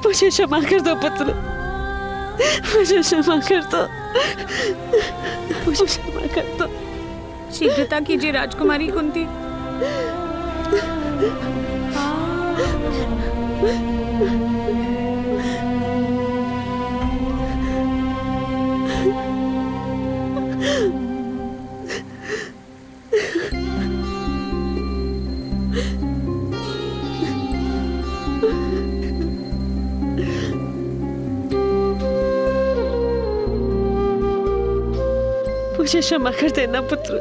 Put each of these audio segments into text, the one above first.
मुझे क्षमा कर दो पुत्र, मुझे क्षमा कर दो, मुझे क्षमा कर दो। शीघ्रता कीजिए राजकुमारी कुंती। मुझे क्षमा कर देना पुत्र।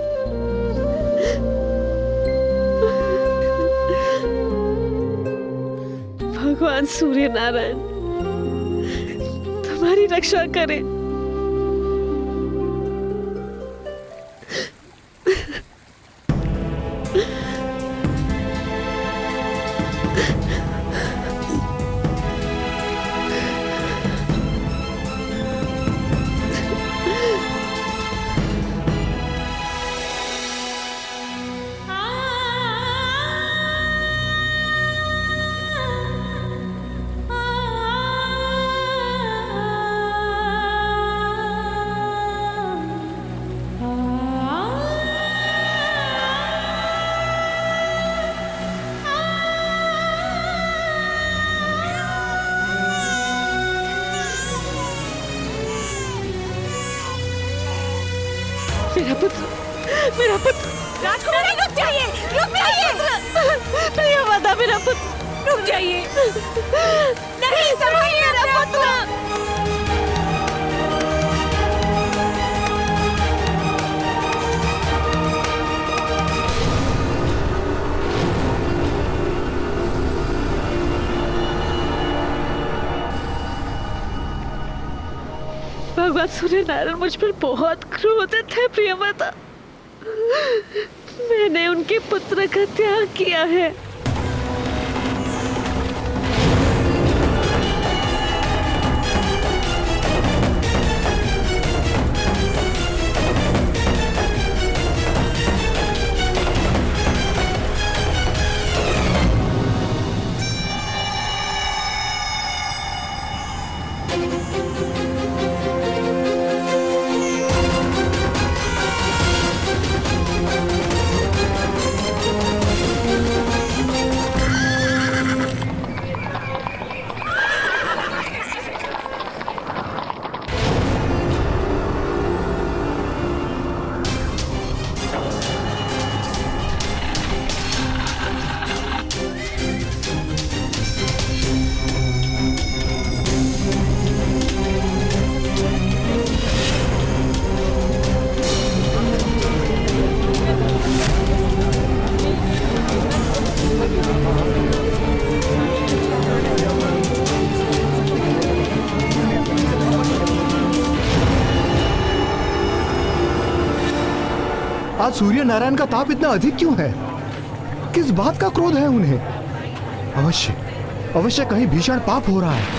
भगवान सूर्य नारायण तुम्हारी रक्षा करे। मेरा पुत्र, मेरा पुत्र। राजकुमारी रुक जाइए, रुक जाइए। प्रियवदा मेरा पुत्र, रुक जाइए। नहीं, संभालिए मेरा पुत्र। भगवान सूर्य नारायण मुझ पर बहुत क्रोधित है प्रियवदा। मैंने उनके पुत्र का त्याग किया है। आज सूर्य नारायण का ताप इतना अधिक क्यों है? किस बात का क्रोध है उन्हें? अवश्य अवश्य कहीं भीषण पाप हो रहा है।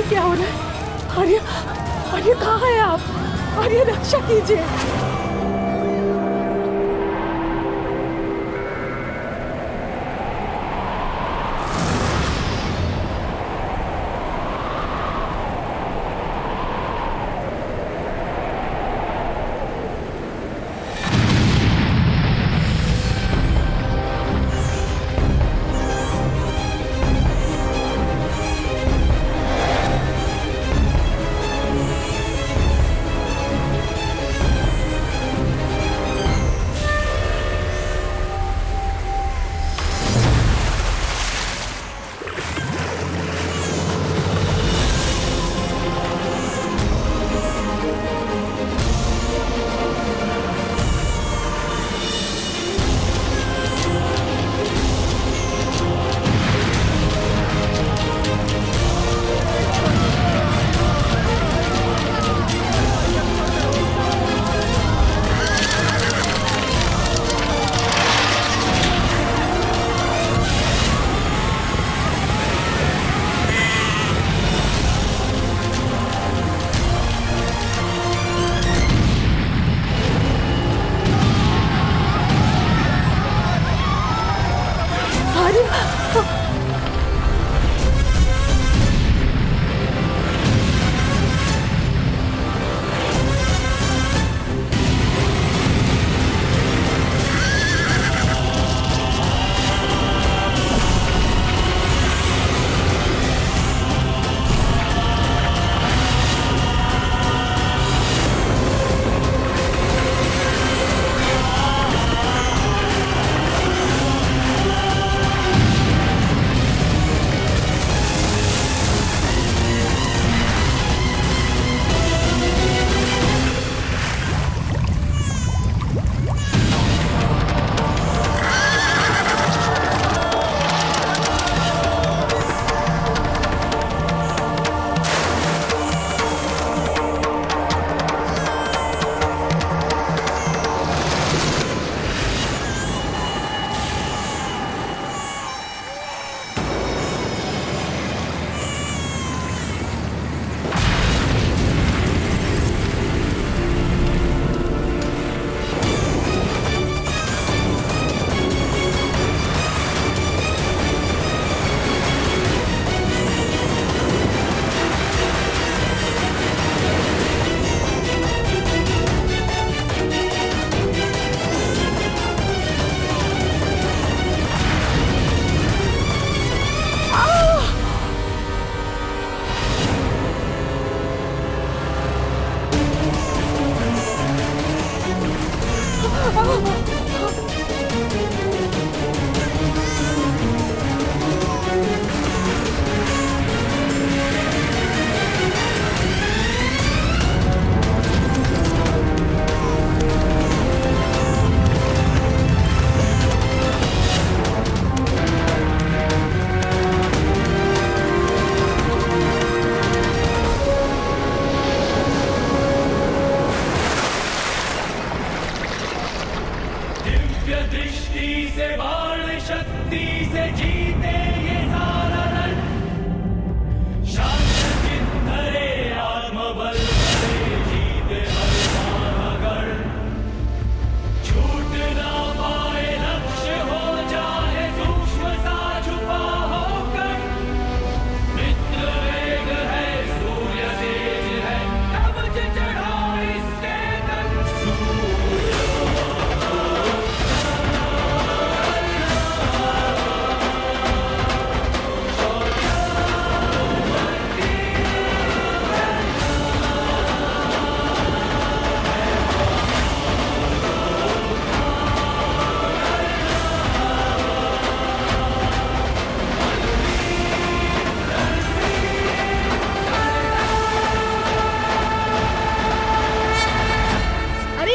क्या हो रहा है? आर्य, आर्य कहाँ है आप? आर्य रक्षा कीजिए।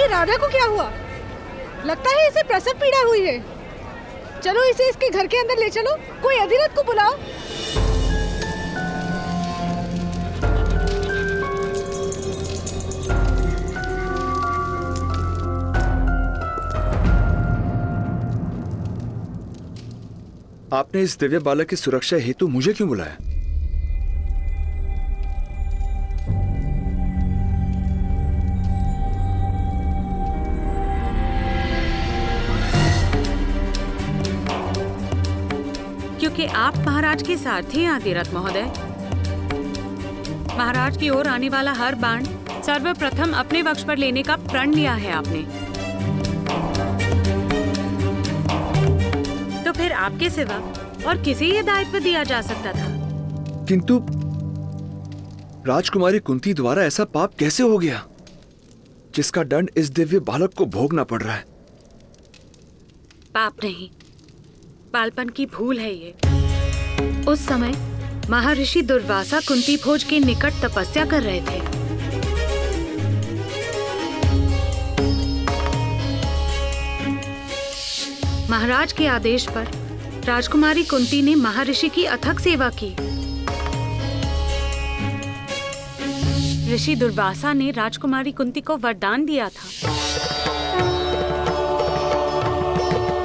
राधा को क्या हुआ? लगता है इसे प्रसव पीड़ा हुई है। चलो इसे इसके घर के अंदर ले चलो। कोई अधिरथ को बुलाओ। आपने इस दिव्य बालक की सुरक्षा हेतु मुझे क्यों बुलाया? क्योंकि आप महाराज के सारथी हैं अधिरथ महोदय। महाराज की ओर आने वाला हर बाण सर्वप्रथम अपने वक्ष पर लेने का प्रण लिया है आपने। तो फिर आपके सिवा और किसे ये दायित्व दिया जा सकता था? किंतु राजकुमारी कुंती द्वारा ऐसा पाप कैसे हो गया जिसका दंड इस दिव्य बालक को भोगना पड़ रहा है? पाप नहीं, बालपन की भूल है ये। उस समय महर्षि दुर्वासा कुंती भोज के निकट तपस्या कर रहे थे। महाराज के आदेश पर राजकुमारी कुंती ने महर्षि की अथक सेवा की। ऋषि दुर्वासा ने राजकुमारी कुंती को वरदान दिया था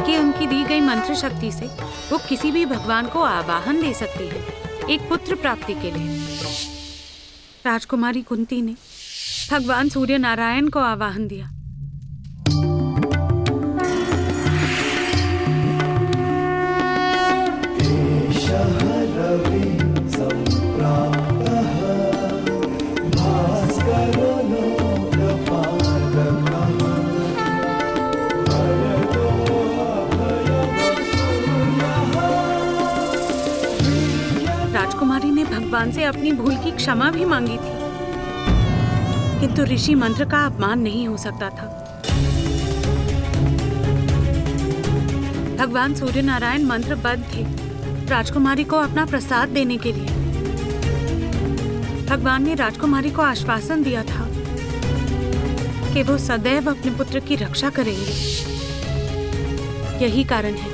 कि उनकी दी गई मंत्र शक्ति से वो किसी भी भगवान को आवाहन दे सकती है एक पुत्र प्राप्ति के लिए। राजकुमारी कुंती ने भगवान सूर्य नारायण को आवाहन दिया। राजकुमारी ने भगवान से अपनी भूल की क्षमा भी मांगी थी, किंतु ऋषि मंत्र का अपमान नहीं हो सकता था। भगवान सूर्य नारायण मंत्रबद्ध थे राजकुमारी को अपना प्रसाद देने के लिए। भगवान ने राजकुमारी को आश्वासन दिया था कि वो सदैव अपने पुत्र की रक्षा करेंगे। यही कारण है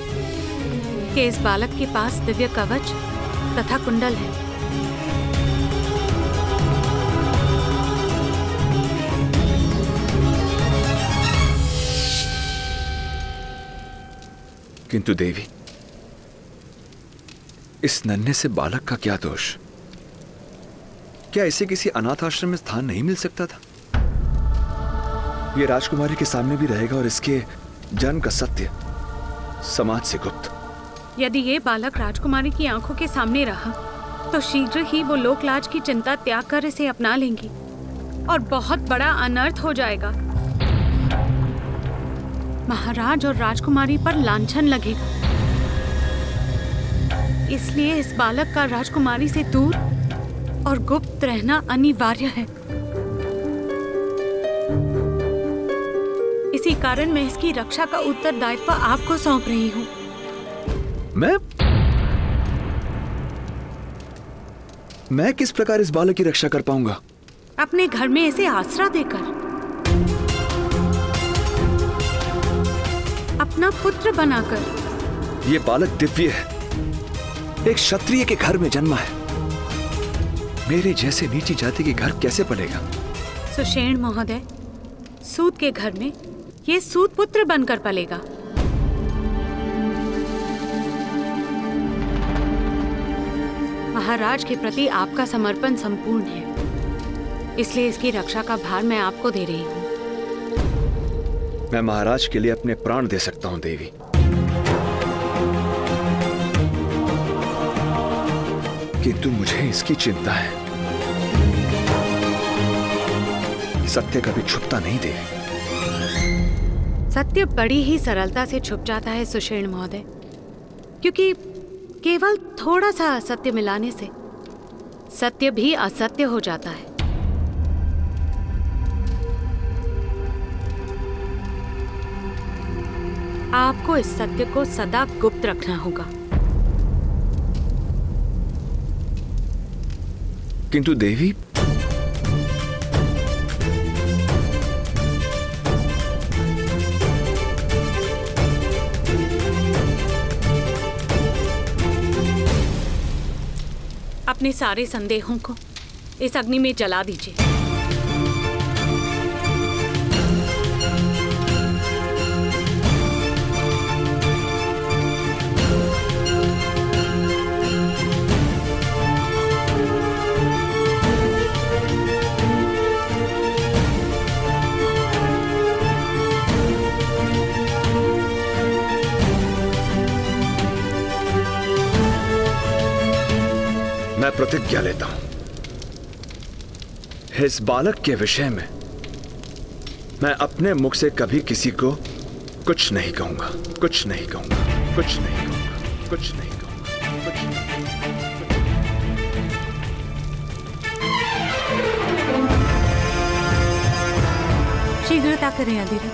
कि इस बालक के पास दिव्य कवच तथा कुंडल है। किंतु देवी, इस नन्हे से बालक का क्या दोष? क्या इसे किसी अनाथ आश्रम में स्थान नहीं मिल सकता था? यह राजकुमारी के सामने भी रहेगा और इसके जन्म का सत्य समाज से गुप्त। यदि ये बालक राजकुमारी की आंखों के सामने रहा तो शीघ्र ही वो लोकलाज की चिंता त्याग कर इसे अपना लेंगी और बहुत बड़ा अनर्थ हो जाएगा। महाराज और राजकुमारी पर लांछन लगेगा। इसलिए इस बालक का राजकुमारी से दूर और गुप्त रहना अनिवार्य है। इसी कारण मैं इसकी रक्षा का उत्तरदायित्व आपको सौंप रही हूँ। मैं किस प्रकार इस बालक की रक्षा कर पाऊंगा? अपने घर में इसे आसरा देकर, अपना पुत्र बनाकर। यह बालक दिव्य है, एक क्षत्रिय के घर में जन्मा है। मेरे जैसे नीची जाति के घर कैसे पलेगा? सुषेण महोदय, सूत के घर में ये सूत पुत्र बनकर पलेगा। महाराज के प्रति आपका समर्पण संपूर्ण है, इसलिए इसकी रक्षा का भार मैं आपको दे रही हूँ। मैं महाराज के लिए अपने प्राण दे सकता हूँ देवी, किंतु मुझे इसकी चिंता है। सत्य कभी छुपता नहीं देवी। सत्य बड़ी ही सरलता से छुप जाता है सुषेण महोदय, क्योंकि केवल थोड़ा सा असत्य मिलाने से सत्य भी असत्य हो जाता है। आपको इस सत्य को सदा गुप्त रखना होगा। किंतु देवी, अपने सारे संदेहों को इस अग्नि में जला दीजिए। मैं प्रतिज्ञा लेता हूं, इस बालक के विषय में मैं अपने मुख से कभी किसी को कुछ नहीं कहूंगा, कुछ नहीं कहूंगा, कुछ नहीं कहूंगा, कुछ नहीं कहूंगा, कुछ नहीं। शीघ्रता करें अधीरा,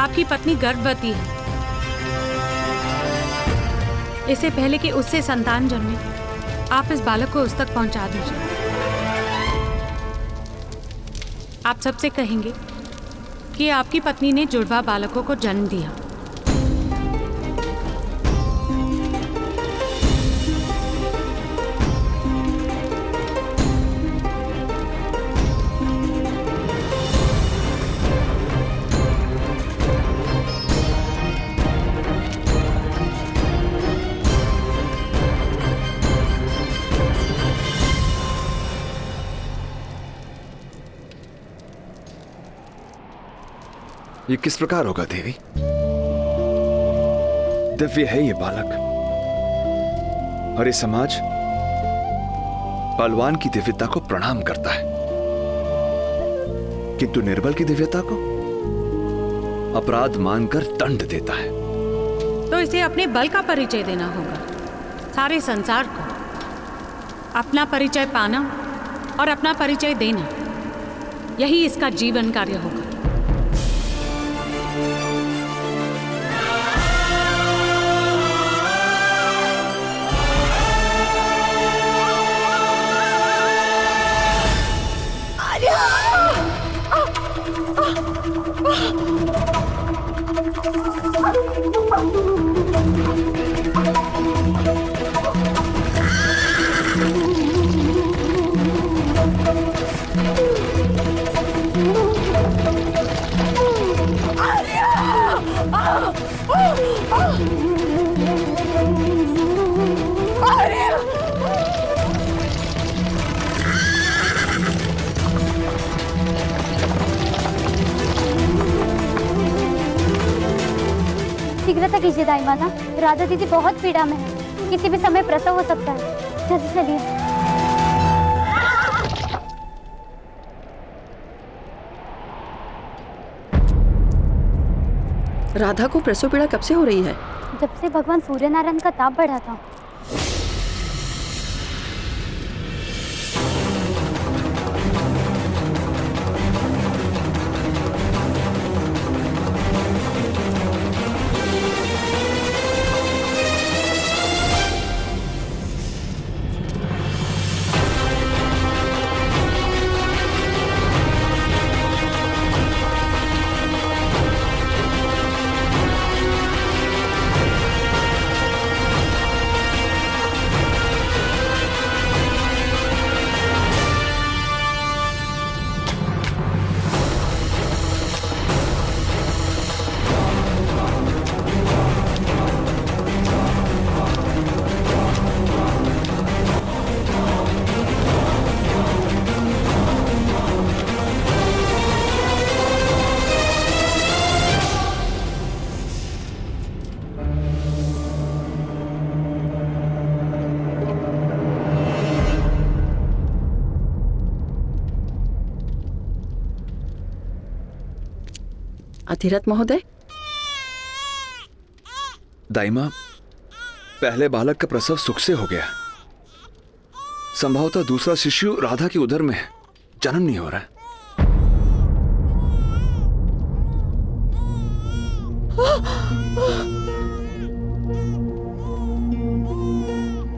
आपकी पत्नी गर्भवती है। इससे पहले कि उससे संतान जन्मे, आप इस बालक को उस तक पहुंचा दीजिए। आप सबसे कहेंगे कि आपकी पत्नी ने जुड़वा बालकों को जन्म दिया। ये किस प्रकार होगा देवी? दिव्य है ये बालक, और ये समाज बलवान की दिव्यता को प्रणाम करता है, किंतु निर्बल की दिव्यता को अपराध मानकर दंड देता है। तो इसे अपने बल का परिचय देना होगा सारे संसार को, अपना परिचय पाना और अपना परिचय देना, यही इसका जीवन कार्य होगा। शीघ्रता कीजिए दाई माता, राधा दीदी बहुत पीड़ा में है, किसी भी समय प्रसव हो सकता है। जल्दी चलिए। राधा को प्रसव पीड़ा कब से हो रही है? जब से भगवान सूर्य नारायण का ताप बढ़ा था। अधिरथ महोदय, दाइमा, पहले बालक का प्रसव सुख से हो गया। संभवतः दूसरा शिशु राधा की उदर में है, जन्म नहीं हो रहा है।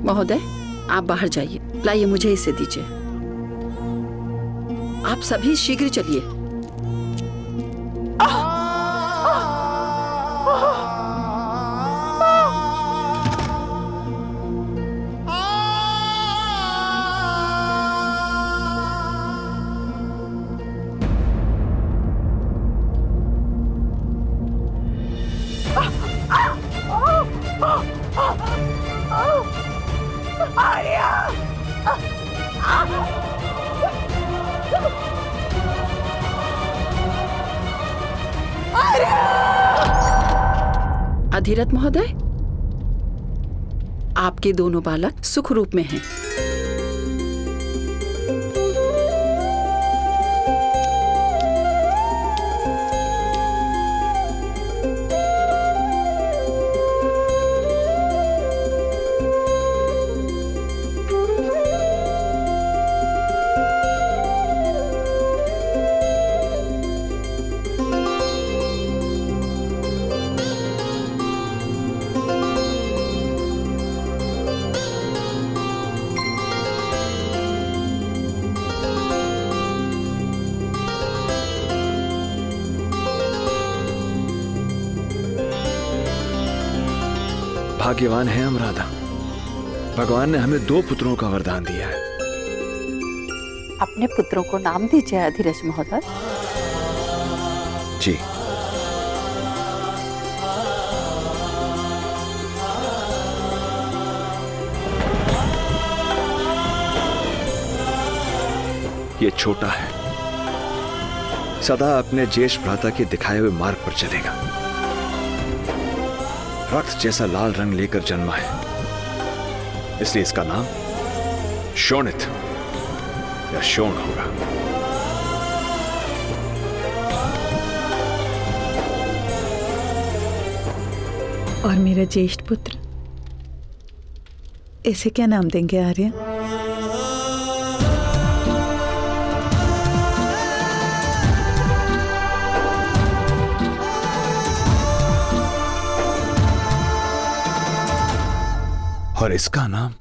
महोदय आप बाहर जाइए, लाइए मुझे इसे दीजिए। आप सभी शीघ्र चलिए। अधिरथ महोदय, आपके दोनों बालक सुख रूप में हैं। भाग्यवान है हम राधा, भगवान ने हमें 2 पुत्रों का वरदान दिया है। अपने पुत्रों को नाम दीजिए अधिरथ महोदय। जी। ये छोटा है, सदा अपने ज्येष्ठ भ्राता के दिखाए हुए मार्ग पर चलेगा। रक्त जैसा लाल रंग लेकर जन्मा है, इसलिए इसका नाम शोणित या शोण होगा। और मेरा ज्येष्ठ पुत्र, इसे क्या नाम देंगे आर्य? और इसका नाम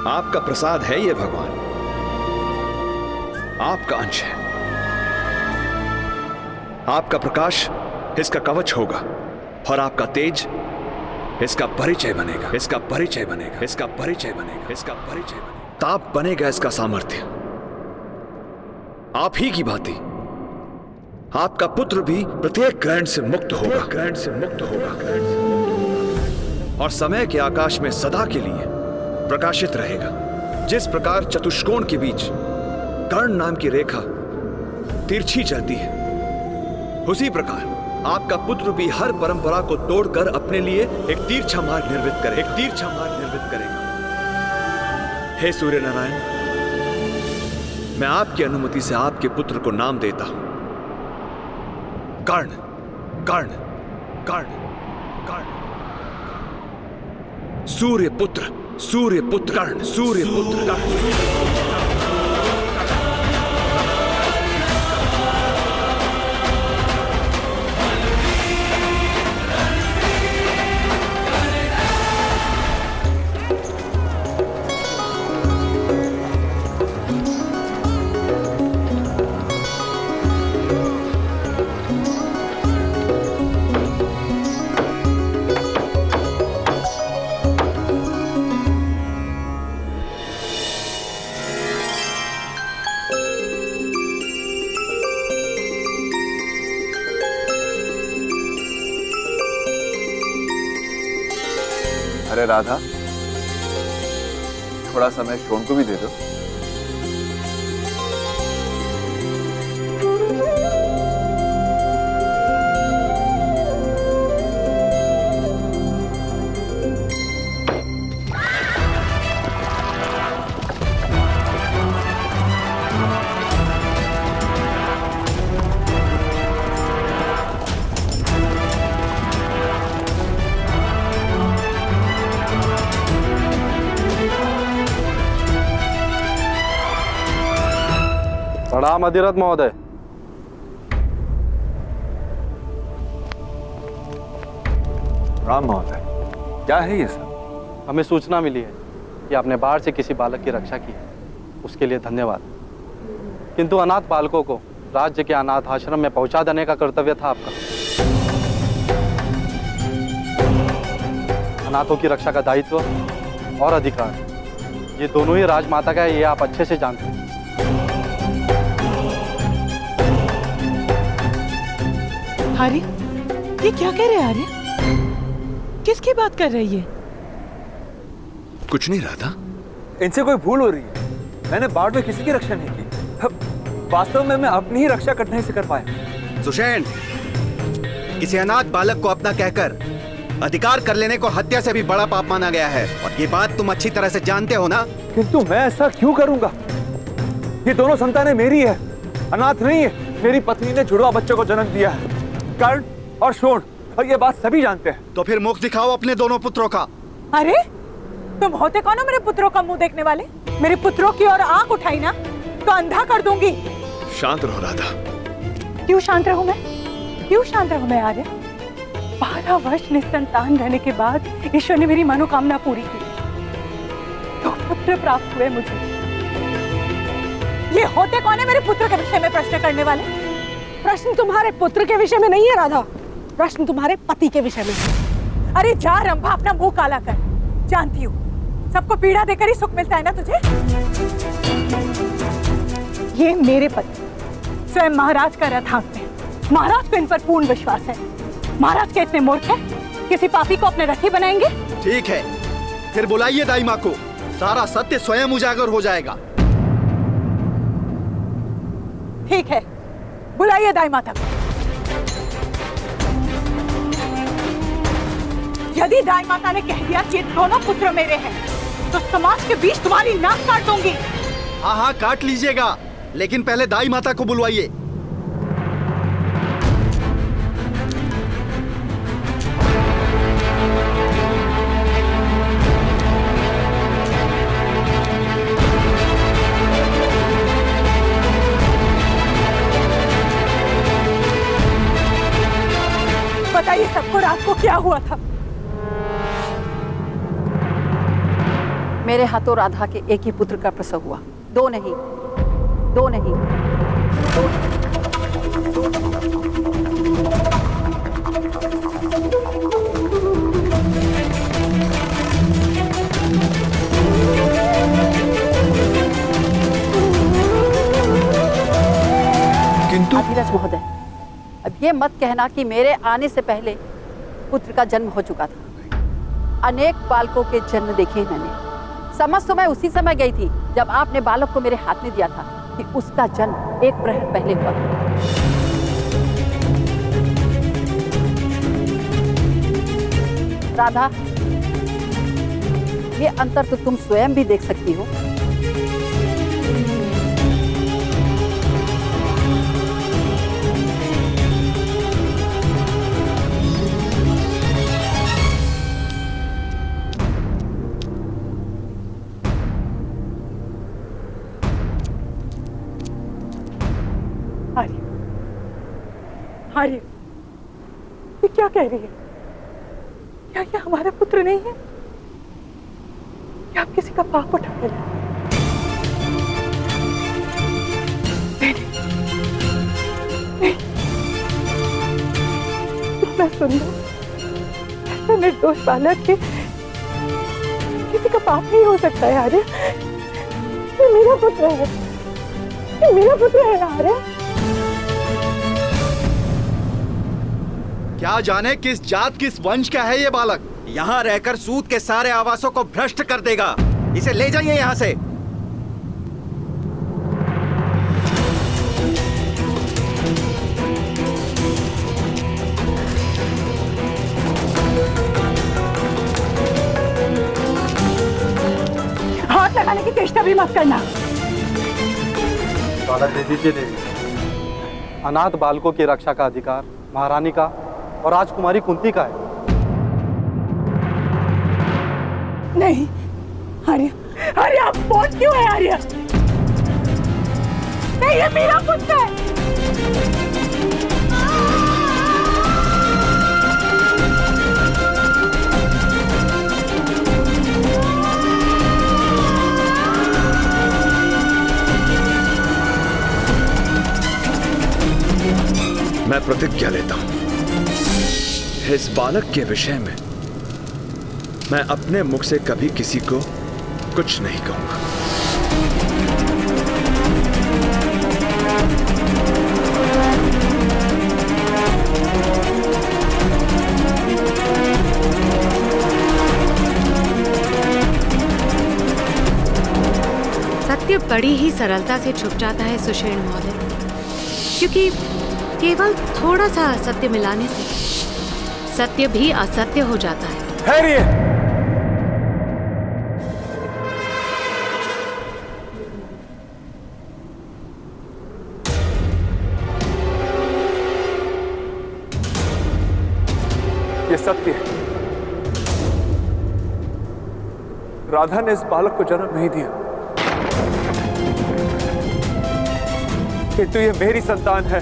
आपका प्रसाद है ये भगवान, आपका अंश है। आपका प्रकाश इसका कवच होगा और आपका तेज इसका परिचय बनेगा, इसका परिचय बनेगा, इसका परिचय बनेगा, इसका परिचय बनेगा। ताप बनेगा इसका सामर्थ्य। आप ही की भांति आपका पुत्र भी प्रत्येक ग्रहण से मुक्त होगा, ग्रहण से मुक्त होगा, और समय के आकाश में सदा के लिए प्रकाशित रहेगा। जिस प्रकार चतुष्कोण के बीच कर्ण नाम की रेखा तिरछी चलती है, उसी प्रकार आपका पुत्र भी हर परंपरा को तोड़कर अपने लिए एक तीरछा मार्ग निर्मित करे, एक तीरछा मार्ग निर्मित करेगा। हे सूर्य नारायण, मैं आपकी अनुमति से आपके पुत्र को नाम देता हूं कर्ण, कर्ण, कर्ण, कर्ण। सूर्य पुत्र, सूर्य पुत्र कर्ण, सूर्य पुत्र कर्ण। अरे राधा, थोड़ा समय शोन को भी दे दो। प्रणाम अधिरथ महोदय। राम महोदय, क्या है ये सब? हमें सूचना मिली है कि आपने बाढ़ से किसी बालक की रक्षा की है, उसके लिए धन्यवाद। किंतु अनाथ बालकों को राज्य के अनाथ आश्रम में पहुंचा देने का कर्तव्य था आपका। अनाथों की रक्षा का दायित्व और अधिकार ये दोनों ही राजमाता का है, ये आप अच्छे से जानते हैं। आर्य, ये क्या कह रहे हैं आर्य? किसकी बात कर रही है? कुछ नहीं राधा, इनसे कोई भूल हो रही है। मैंने बाढ़ में किसी की रक्षा नहीं की। वास्तव में मैं अपनी ही रक्षा करने से कर पाया। सुषेण, किसी अनाथ बालक को अपना कहकर अधिकार कर लेने को हत्या से भी बड़ा पाप माना गया है, और ये बात तुम अच्छी तरह से जानते हो ना? किंतु मैं ऐसा क्यों करूंगा? ये दोनों संतानें मेरी है, अनाथ नहीं है। मेरी पत्नी ने जुड़वा बच्चों को जन्म दिया है, कर्ण और शोण, और ये बात सभी जानते हैं। तो फिर मुख दिखाओ अपने दोनों पुत्रों का। अरे तुम होते कौन हो मेरे पुत्रों का मुंह देखने वाले? मेरे पुत्रों की ओर आंख उठाई ना तो अंधा कर दूंगी। शांत रहो राधा। क्यों शांत रहूं मैं? क्यों शांत रहूं मैं आर्य? 12 वर्ष निसंतान रहने के बाद ईश्वर ने मेरी मनोकामना पूरी की, तो पुत्र प्राप्त हुए मुझे। ये होते कौन है मेरे पुत्र के विषय में प्रश्न करने वाले? प्रश्न तुम्हारे पुत्र के विषय में नहीं है राधा, प्रश्न तुम्हारे पति के विषय में है। अरे जा रंभा, अपना मुंह काला कर। जानती हूँ सबको पीड़ा देकर ही सुख मिलता है ना तुझे। ये मेरे पति स्वयं महाराज का रथ हाँकते हैं। महाराज को इन पर पूर्ण विश्वास है। महाराज के इतने मूर्ख हैं, किसी पापी को अपने रथी बनाएंगे? ठीक है, फिर बुलाइए दाई माँ को, सारा सत्य स्वयं उजागर हो जाएगा। ठीक है, बुलाइए दाई माता को। यदि दाई माता ने कह दिया कि दोनों पुत्र मेरे हैं, तो समाज के बीच तुम्हारी नाक काट दूंगी। हाँ हाँ, काट लीजिएगा, लेकिन पहले दाई माता को बुलवाइए। बताइए सबको रात को क्या हुआ था? मेरे हाथों राधा के एक ही पुत्र का प्रसव हुआ। दो नहीं, दो नहीं, दो नहीं। किंतु अभिरज महोदय, अब ये मत कहना कि मेरे आने से पहले पुत्र का जन्म हो चुका था। अनेक बालकों के जन्म देखे मैंने। समझ तो मैं उसी समय गई थी जब आपने बालक को मेरे हाथ में दिया था कि उसका जन्म एक प्रहर पहले हुआ। राधा, ये अंतर तो तुम स्वयं भी देख सकती हो। आर्य, ये क्या कह रही है? क्या ये हमारा पुत्र नहीं है? क्या आप किसी का पाप उठा ले? नहीं, इतना सुंदर, ऐसा निर्दोष बालक के किसी का पाप नहीं हो सकता है आर्य। ये मेरा पुत्र है, ये मेरा पुत्र है आर्य। क्या जाने किस जात किस वंश का है ये बालक। यहाँ रहकर सूत के सारे आवासों को भ्रष्ट कर देगा। इसे ले जाइए यहाँ से। हाथ लगाने की चेष्टा भी मत करना। बालक दे दीजिए देवी। अनाथ बालकों की रक्षा का अधिकार महारानी का और राजकुमारी कुंती का है। नहीं आर्य, आर्य आप पहुंच क्यों है आर्य? नहीं, ये मेरा पुत्र है। मैं प्रतिज्ञा लेता हूं, इस बालक के विषय में मैं अपने मुख से कभी किसी को कुछ नहीं कहूंगा। सत्य बड़ी ही सरलता से छुप जाता है सुषेण महोदय, क्योंकि केवल थोड़ा सा असत्य मिलाने से सत्य भी असत्य हो जाता है। ठहरिए। ये सत्य है, राधा ने इस बालक को जन्म नहीं दिया, किंतु ये मेरी संतान है।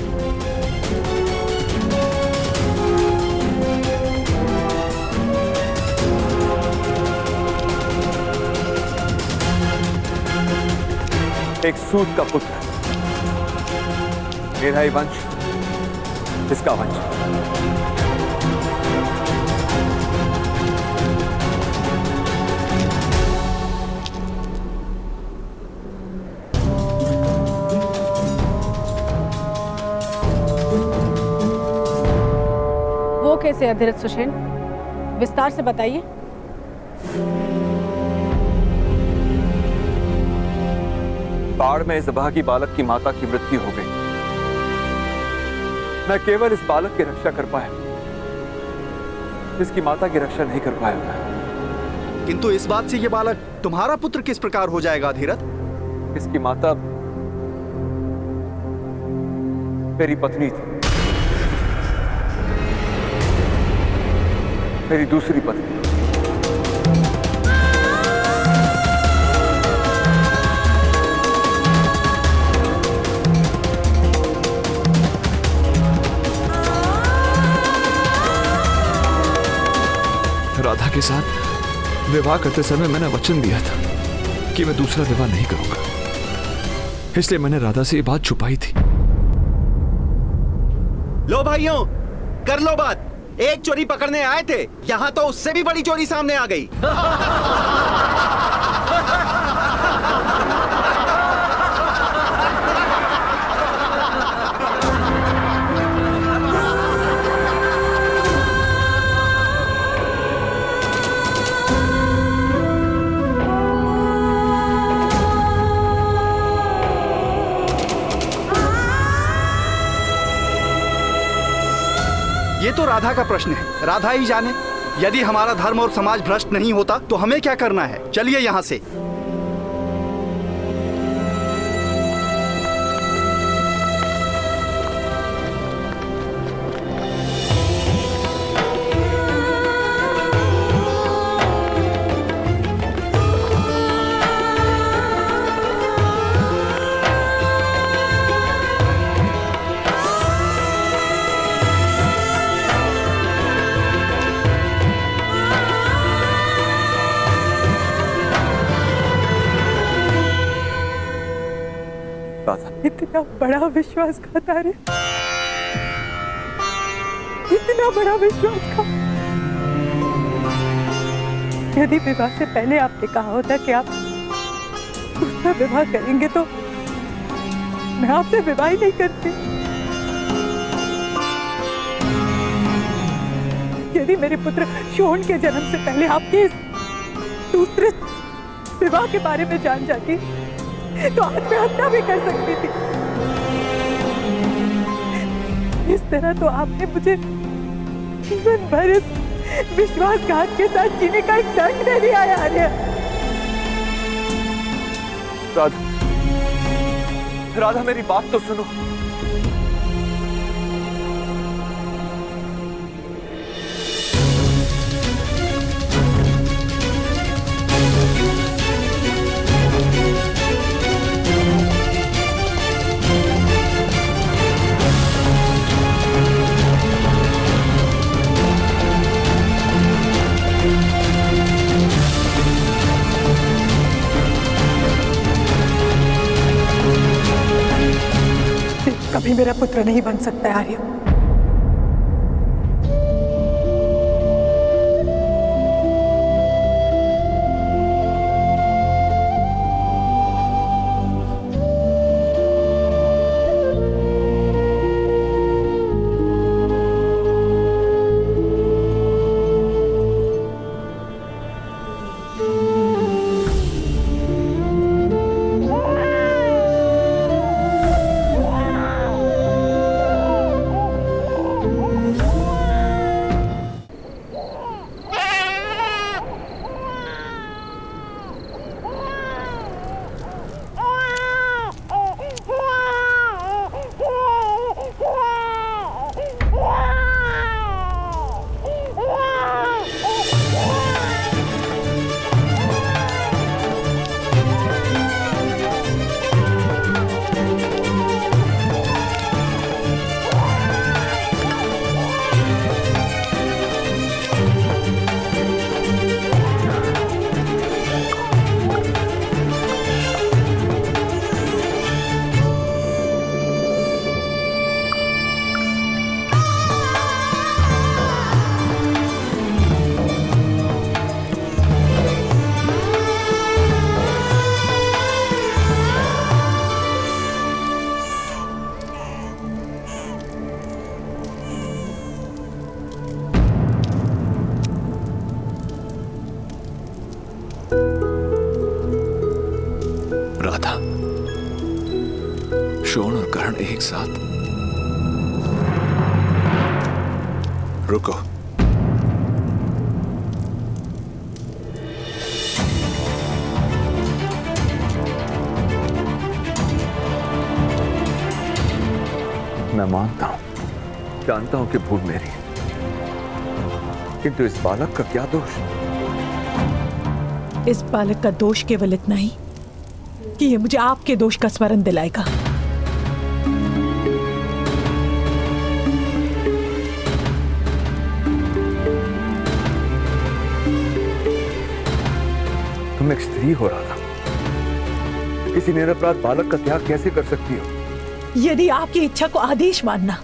एक सूत का पुत्र, मेरा ही वंश, इसका वंश। वो कैसे अधिरथ सुषेण, विस्तार से बताइए। बाढ़ में इस अभागी बालक की माता की मृत्यु हो गई। मैं केवल इस बालक की रक्षा कर पाया, इसकी माता की रक्षा नहीं कर पाया मैं। किंतु इस बात से ये बालक तुम्हारा पुत्र किस प्रकार हो जाएगा अधिरथ? इसकी माता मेरी पत्नी थी, मेरी दूसरी पत्नी। राधा के साथ विवाह करते समय मैंने वचन दिया था कि मैं दूसरा विवाह नहीं करूंगा, इसलिए मैंने राधा से ये बात छुपाई थी। लो भाइयों, कर लो बात। एक चोरी पकड़ने आए थे, यहाँ तो उससे भी बड़ी चोरी सामने आ गई। ये तो राधा का प्रश्न है, राधा ही जाने। यदि हमारा धर्म और समाज भ्रष्ट नहीं होता तो हमें क्या करना है? चलिए यहाँ से। इतना बड़ा विश्वासघात, अरे इतना बड़ा विश्वासघात। यदि विवाह से पहले आपने कहा होता कि आप दूसरा विवाह करेंगे तो मैं आपसे विवाह ही नहीं करती। यदि मेरे पुत्र शोण के जन्म से पहले आपके इस दूसरे विवाह के बारे में जान जाती तो आत्महत्या भी कर सकती थी। इस तरह तो आपने मुझे जीवन भर इस विश्वासघात के साथ जीने का एक दंड दे दिया है आर्य। राधा, राधा मेरी बात तो सुनो। कभी मेरा पुत्र नहीं बन सकता है आर्य। शोण और करण एक साथ। रुको। मैं मानता हूं, जानता हूं कि भूल मेरी है, किंतु इस बालक का क्या दोष? इस बालक का दोष केवल इतना ही कि ये मुझे आपके दोष का स्मरण दिलाएगा। तुम एक स्त्री हो रहा था, किसी निरपराध बालक का त्याग कैसे कर सकती हो? यदि आपकी इच्छा को आदेश मानना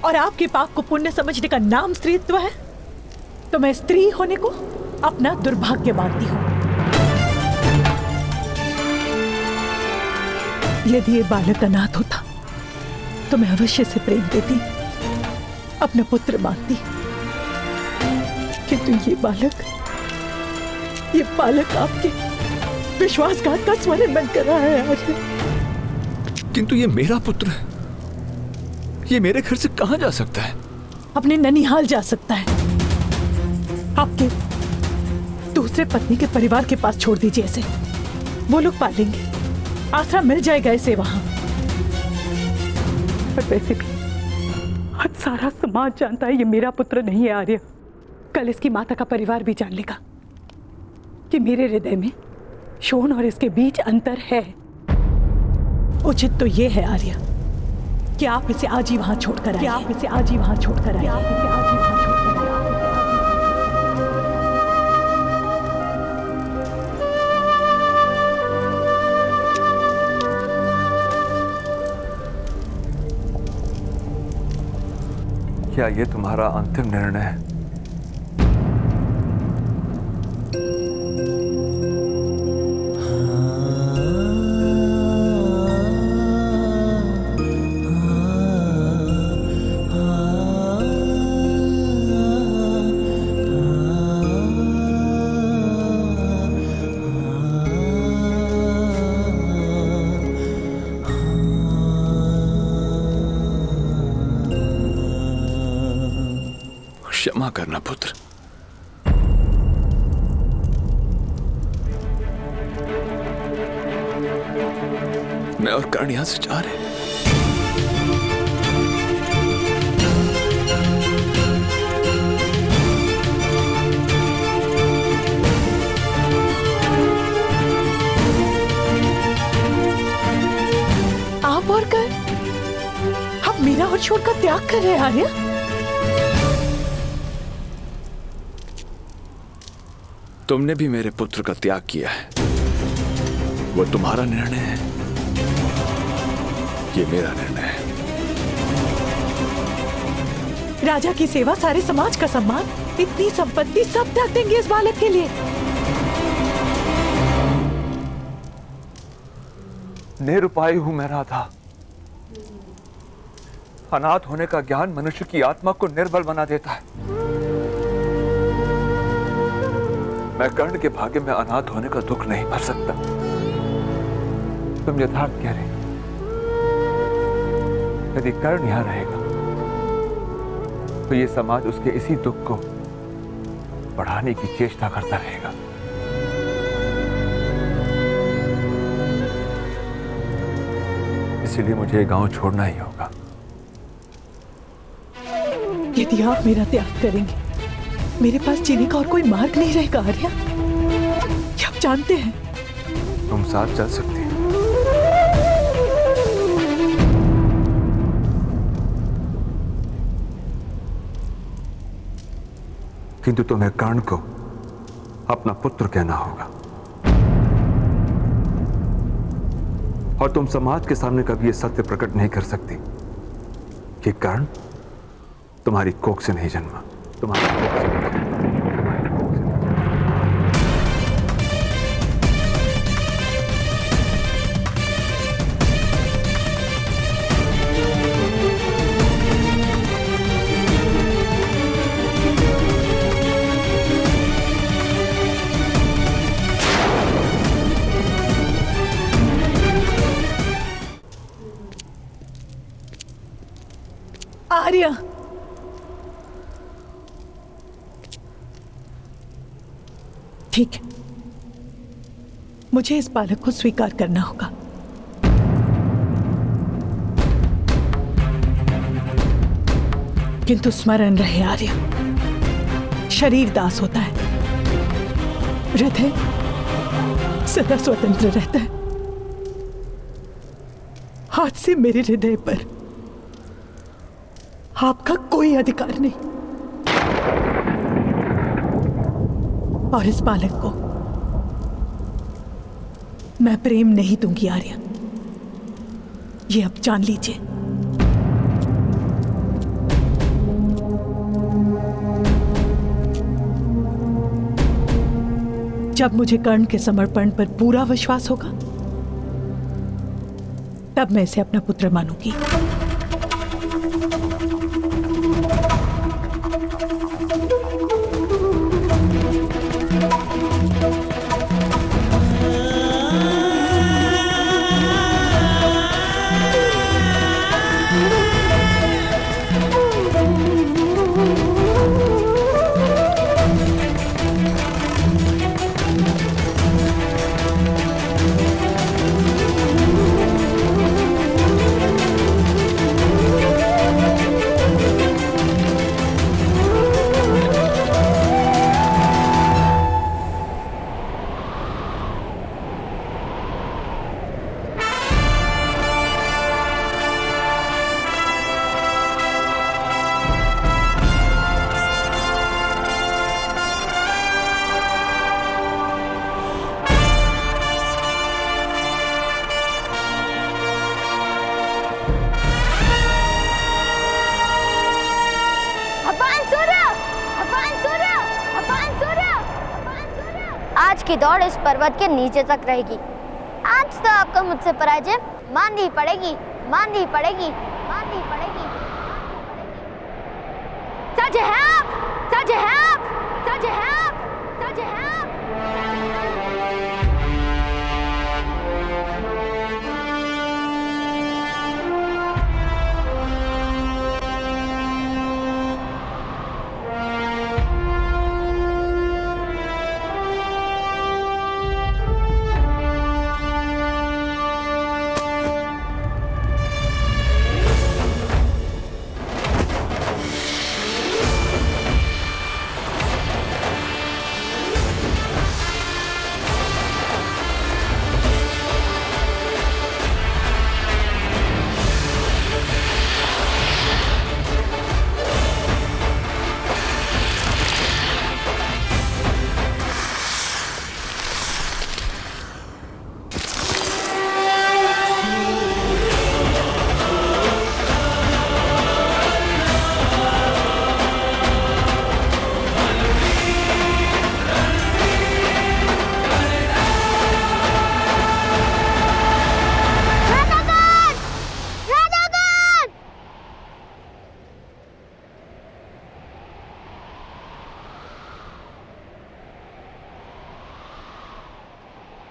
और आपके पाप को पुण्य समझने का नाम स्त्रीत्व है, तो मैं स्त्री होने को अपना दुर्भाग्य मानती हूँ। यदि ये बालक अनाथ होता तो मैं अवश्य से प्रेम देती, अपना पुत्र मानती, किंतु ये बालक आपके विश्वासघात का स्मरण बन कर रहा है आज। किंतु ये मेरा पुत्र है, ये मेरे घर से कहां जा सकता है? अपने ननिहाल जा सकता है। आपके दूसरे पत्नी के परिवार के पास छोड़ दीजिए इसे, वो लोग पालेंगे, आसरा मिल जाएगा इसे वहां। पर वैसे भी आज सारा समाज जानता है ये मेरा पुत्र नहीं है आर्य। कल इसकी माता का परिवार भी जान लेगा कि मेरे हृदय में शोण और इसके बीच अंतर है। उचित तो ये है आर्य कि आप इसे आज ही वहां छोड़कर आइए। आप इसे आज ही वहां छोड़कर आइए। आप इसे आज ही वहां छोड़कर आइए। क्या ये तुम्हारा अंतिम निर्णय है? क्षमा करना पुत्र। मैं और कर्ण यहां से जा रहे हैं। आप और कर आप मीरा और छोड़ का त्याग कर रहे हैं आर्य। तुमने भी मेरे पुत्र का त्याग किया है, वो तुम्हारा निर्णय है, ये मेरा निर्णय है। राजा की सेवा, सारे समाज का सम्मान, इतनी संपत्ति सब त्याग देंगे इस बालक के लिए। निरुपाय हूं मैं राधा। अनाथ होने का ज्ञान मनुष्य की आत्मा को निर्बल बना देता है। मैं कर्ण के भाग्य में अनाथ होने का दुख नहीं भर सकता। तुम यथार्थ कह रहे, यदि कर्ण यहां रहेगा तो ये समाज उसके इसी दुख को बढ़ाने की चेष्टा करता रहेगा। इसलिए मुझे गांव छोड़ना ही होगा। यदि आप मेरा त्याग करेंगे, मेरे पास जीने का और कोई मार्ग नहीं रहेगा आर्या। क्या आप जानते हैं? तुम साथ चल सकती हो, किंतु तुम्हें कर्ण को अपना पुत्र कहना होगा, और तुम समाज के सामने कभी यह सत्य प्रकट नहीं कर सकती कि कर्ण तुम्हारी कोख से नहीं जन्मा, तुम्हारी कोख से नहीं जन्मा। आर्या, ठीक है, मुझे इस बालक को स्वीकार करना होगा। किंतु स्मरण रहे आर्य, शरीर दास होता है, हृदय सदा स्वतंत्र रहता है। आज से मेरे हृदय पर आपका कोई अधिकार नहीं, और इस बालक को मैं प्रेम नहीं दूंगी आर्य, ये अब जान लीजिए। जब मुझे कर्ण के समर्पण पर पूरा विश्वास होगा, तब मैं इसे अपना पुत्र मानूंगी। आज की दौड़ इस पर्वत के नीचे तक रहेगी। आज तो आपको मुझसे पराजय माननी पड़ेगी, माननी पड़ेगी, माननी पड़ेगी। सच है आप, सच है आप, सच है आप, सच है आप।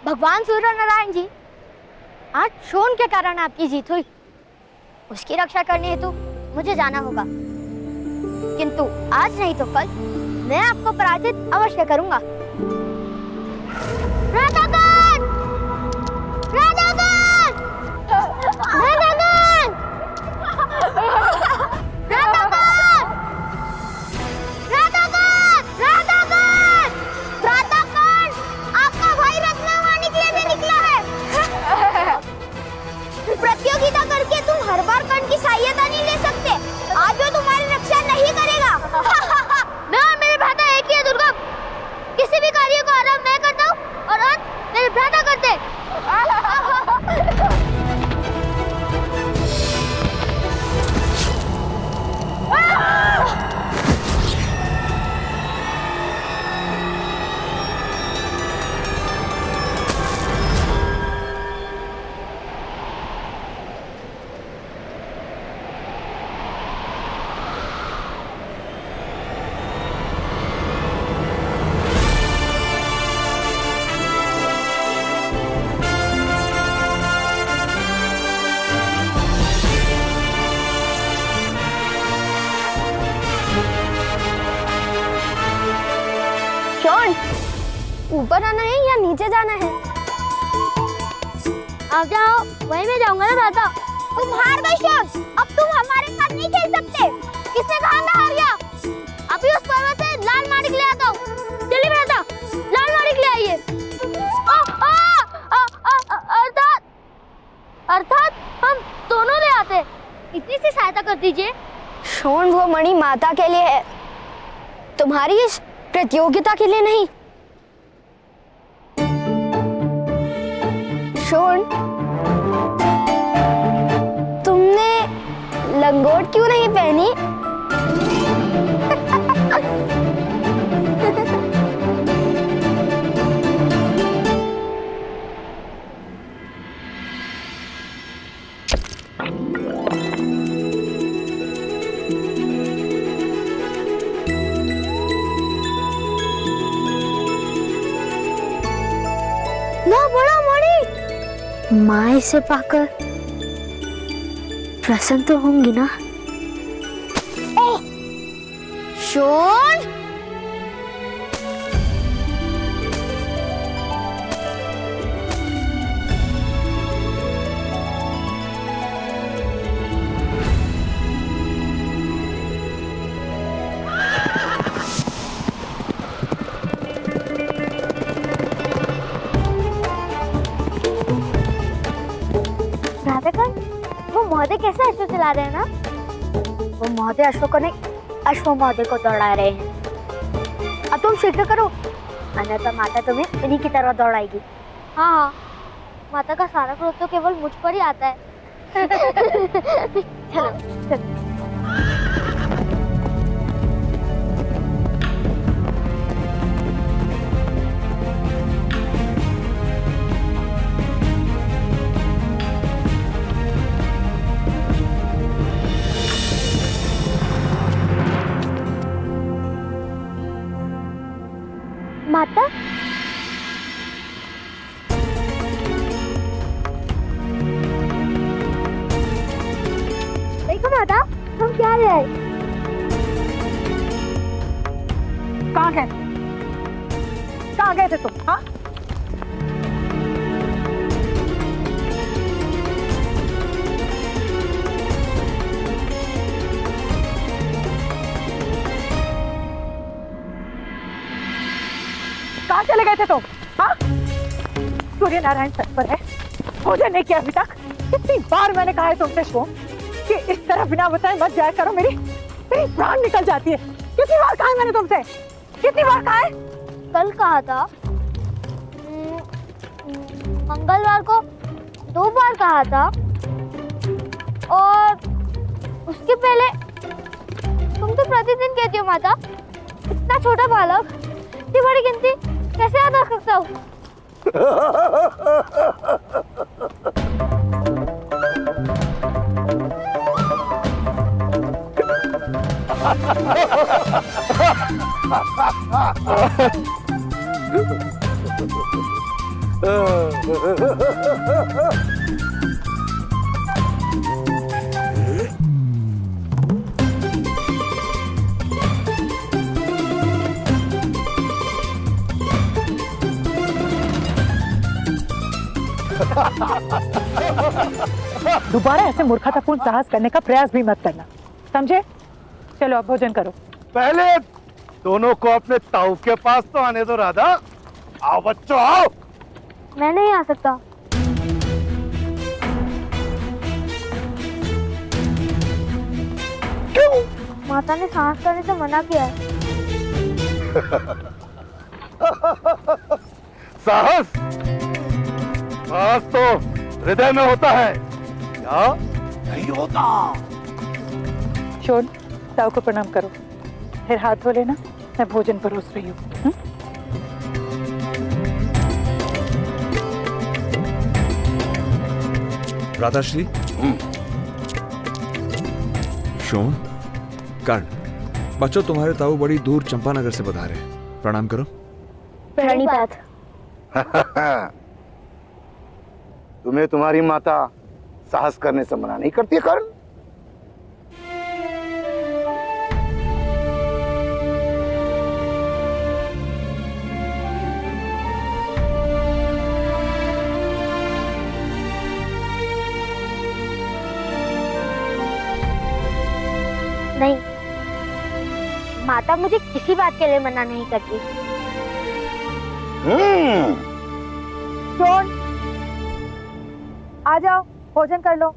भगवान सूर्य नारायण जी, आज शोन के कारण आपकी जीत हुई। उसकी रक्षा करने हेतु मुझे जाना होगा, किंतु आज नहीं तो कल मैं आपको पराजित अवश्य करूंगा। राधाकांत! राधाकांत! राधाकांत! राधाकांत! राधाकांत! राधाकांत! राधाकांत! आपका भाई रत्नवाणी के लिए निकला है। प्रतियोगिता करके तुम हर बार कर्ण की सहायता नहीं ले सकते। आज वो तुम्हारी रक्षा नहीं करेगा। मैं और मेरे भ्राता एक ही है दुर्गम। किसी ऊपर आना है या नीचे जाना है? आप जाओ, वहीं मैं जाऊंगा ना दादा। तुम हार गई शोन, अब तुम हमारे साथ नहीं खेल सकते। किसने कहा मैं हार गया? अभी उस पर्वत से लाल माणिक ले आता हूँ। चलिए दादा, लाल माणिक ले आइए। अर्थात हम दोनों ले आते। इतनी सी सहायता कर दीजिए। शोन, वो मणि माता के लिए है, तुम्हारी इस प्रतियोगिता के लिए नहीं। शोन, तुमने लंगोट क्यों नहीं पहनी? ना बड़ा मणि, माँ इसे पाकर प्रसन्न तो होंगी ना? ओह, शोन! वो महोदय कैसे अश्व चला रहे हैं ना? वो महोदय अश्व को नहीं, अश्व महोदय को दौड़ा रहे हैं। अब तुम शीघ्र करो, अन्यथा माता तुम्हें इन्हीं की तरह दौड़ाएगी। हाँ हाँ, माता का सारा क्रोध तो केवल मुझ पर ही आता है। चलो चलो। माता, देखो माता, हम क्या ले आए? कहाँ गए? कहाँ गए थे तुम? हाँ, कहाँ चले गए थे तुम? हाँ, सूर्य नारायण छत पर है, भोजन नहीं किया अभी तक। कितनी बार मैंने कहा है तुमसे शोन कि इस तरह बिना बताए मत जाया करो, मेरी प्राण निकल जाती है। कितनी बार कहा है मैंने तुमसे? कितनी बार कहा है? कल कहा था, मंगलवार को 2 बार कहा था, और उसके पहले तुम तो प्रतिदिन कहती हो माता। इतना छोटा बालक इतनी बड़ी गिनती कैसे याद रख सकता हूँ? दोबारा ऐसे मूर्खतापूर्ण साहस करने का प्रयास भी मत करना, समझे? चलो अब भोजन करो। पहले दोनों को अपने ताऊ के पास तो आने दो राधा। आओ बच्चों आओ। मैं नहीं आ सकता। क्यों? माता ने साहस करने से मना किया है। साहस? साहस तो हृदय में होता है, क्या नहीं होता? शोन, ताऊ को प्रणाम करो, फिर हाथ धो लेना, मैं भोजन परोस रही हूँ। राधाश्री, शोन, कर्ण, बच्चों तुम्हारे ताऊ बड़ी दूर चंपानगर से बता रहे हैं, प्रणाम करो। प्रणिपात। तुम्हें तुम्हारी माता साहस करने से मना नहीं करती है कर्ण? माता मुझे किसी बात के लिए मना नहीं करती। शोन, आ जाओ, भोजन कर लो।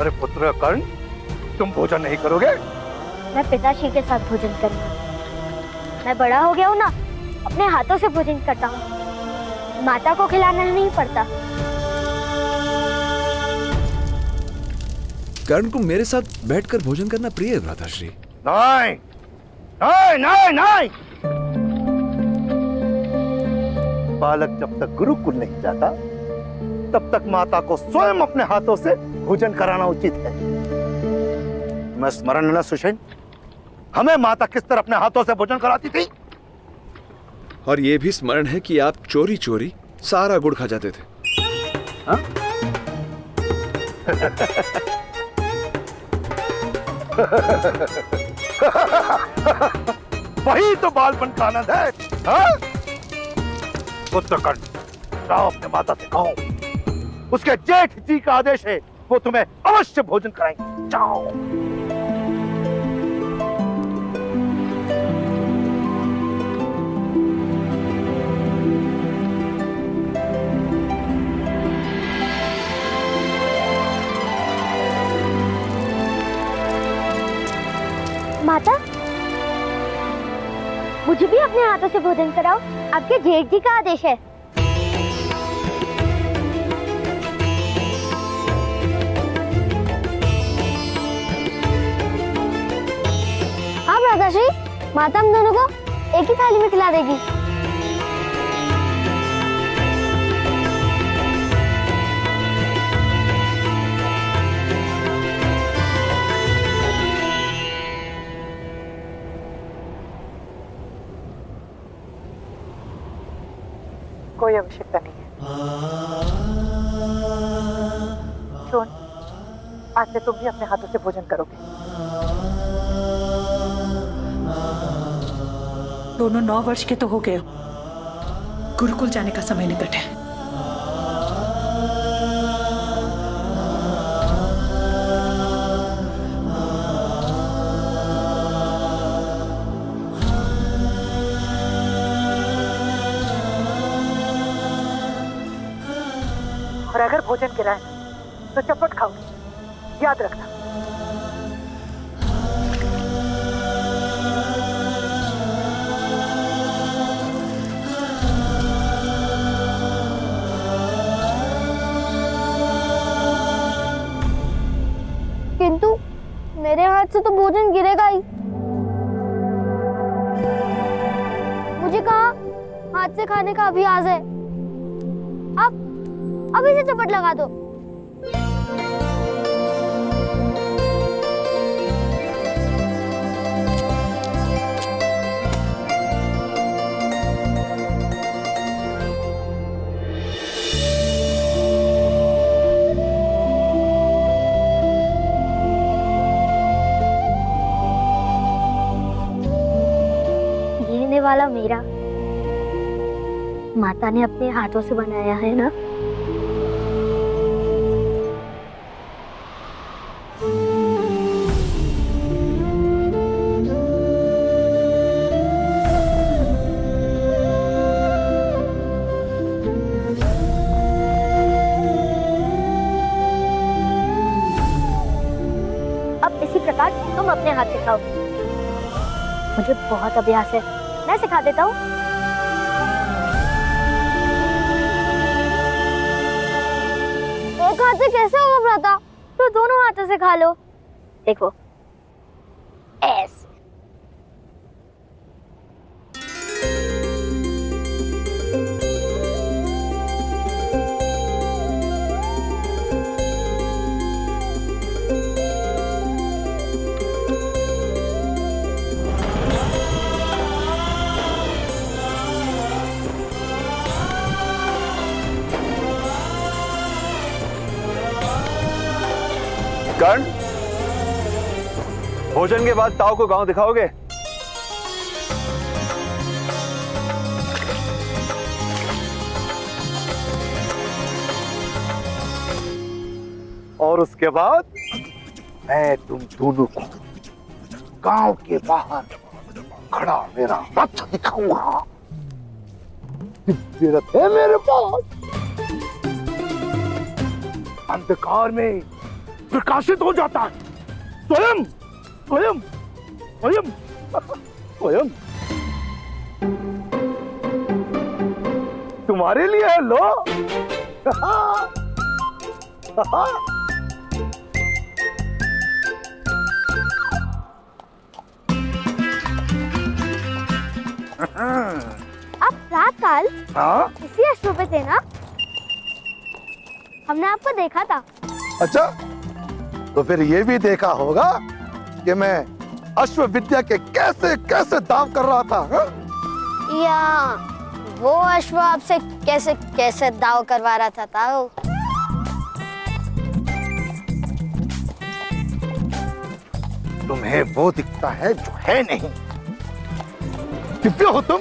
अरे पुत्र कर्ण, तुम भोजन नहीं करोगे? मैं पिताश्री के साथ भोजन करूंगा। मैं बड़ा हो गया हूँ ना, अपने हाथों से भोजन करता हूँ, माता को खिलाना नहीं पड़ता। कर्ण को मेरे साथ बैठकर भोजन करना प्रिय है भ्राताश्री। नहीं नहीं नहीं नहीं, बालक जब तक गुरुकुल नहीं जाता तब तक माता को स्वयं अपने हाथों से भोजन कराना उचित है। मैं स्मरण है ना सुषेण, हमें माता किस तरह अपने हाथों से भोजन कराती थी। और ये भी स्मरण है कि आप चोरी चोरी सारा गुड़ खा जाते थे। हाँ? वही तो बालपन का आनंद है। हाँ? पुत्र कर्ण, जाओ अपने माता से कहो, उसके जेठ जी का आदेश है, वो तुम्हें अवश्य भोजन कराएंगे। जाओ। माता, मुझे भी अपने हाथों से भोजन कराओ, आपके जेठ जी का आदेश है। हाँ भ्राताश्री, माता हम दोनों को एक ही थाली में खिला देगी। कोई आवश्यकता नहीं है। शोन, आज से तुम भी अपने हाथों से भोजन करोगे। दोनों 9 वर्ष के तो हो गए हो, गुरुकुल जाने का समय निकट है। और अगर भोजन गिराए तो चपट खाओगे, याद रखना। किंतु मेरे हाथ से तो भोजन गिरेगा ही। मुझे कहा हाथ से खाने का अभ्यास है। अब इसे चपट लगा दो। गिरने वाला मेरा, माता ने अपने हाथों से बनाया है ना। प्रकार तुम अपने हाथ से खाओ। मुझे बहुत अभ्यास है, मैं सिखा देता हूँ। एक हाथ से कैसे होगा भ्राता? तो दोनों हाथों से खा लो। देखो ऐसे। कर्ण, भोजन के बाद ताऊ को गांव दिखाओगे? और उसके बाद मैं तुम दोनों को गांव के बाहर खड़ा मेरा रथ दिखाऊंगा। दिव्य रथ है मेरे पास, अंधकार में प्रकाशित हो जाता है। स्वयं स्वयं स्वयं स्वयं तुम्हारे लिए है। लो आप रात काल हाँ? इसी अश्व पे थे ना? हमने आपको देखा था। अच्छा, तो फिर ये भी देखा होगा कि मैं अश्व विद्या के कैसे कैसे दाव कर रहा था। हा? या वो अश्व आपसे कैसे कैसे दाव करवा रहा था ताऊ? तुम्हें वो दिखता है जो है नहीं। दिव्य हो तुम?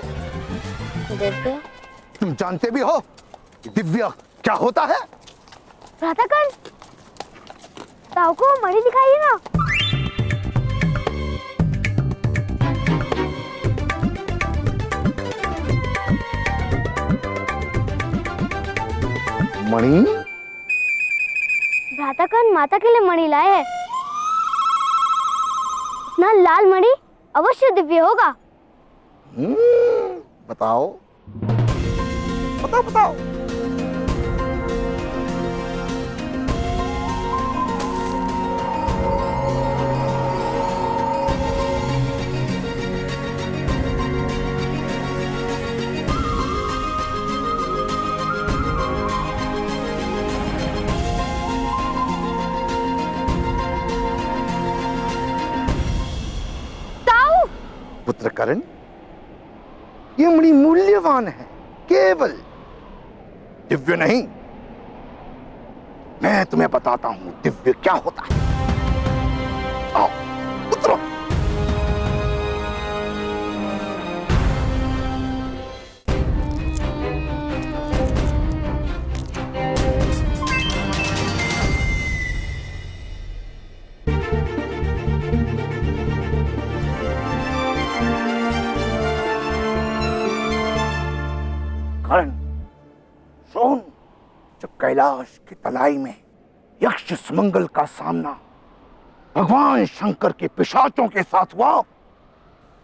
दिव्य? तुम जानते भी हो कि दिव्य क्या होता है? प्रातःकाल ताऊ को मणि दिखाइए ना। मणि? प्रातःकाल माता के लिए मणि लाए हैं। इतना लाल मणि अवश्य दिव्य होगा। बताओ बताओ बताओ। पुत्र कर्ण, ये मणि मूल्यवान है, केवल दिव्य नहीं। मैं तुम्हें बताता हूं दिव्य क्या होता है। आओ उतरो। कर्ण, सुन, जब कैलाश की तलाई में यक्ष सुमंगल का सामना भगवान शंकर के पिशाचों के साथ हुआ,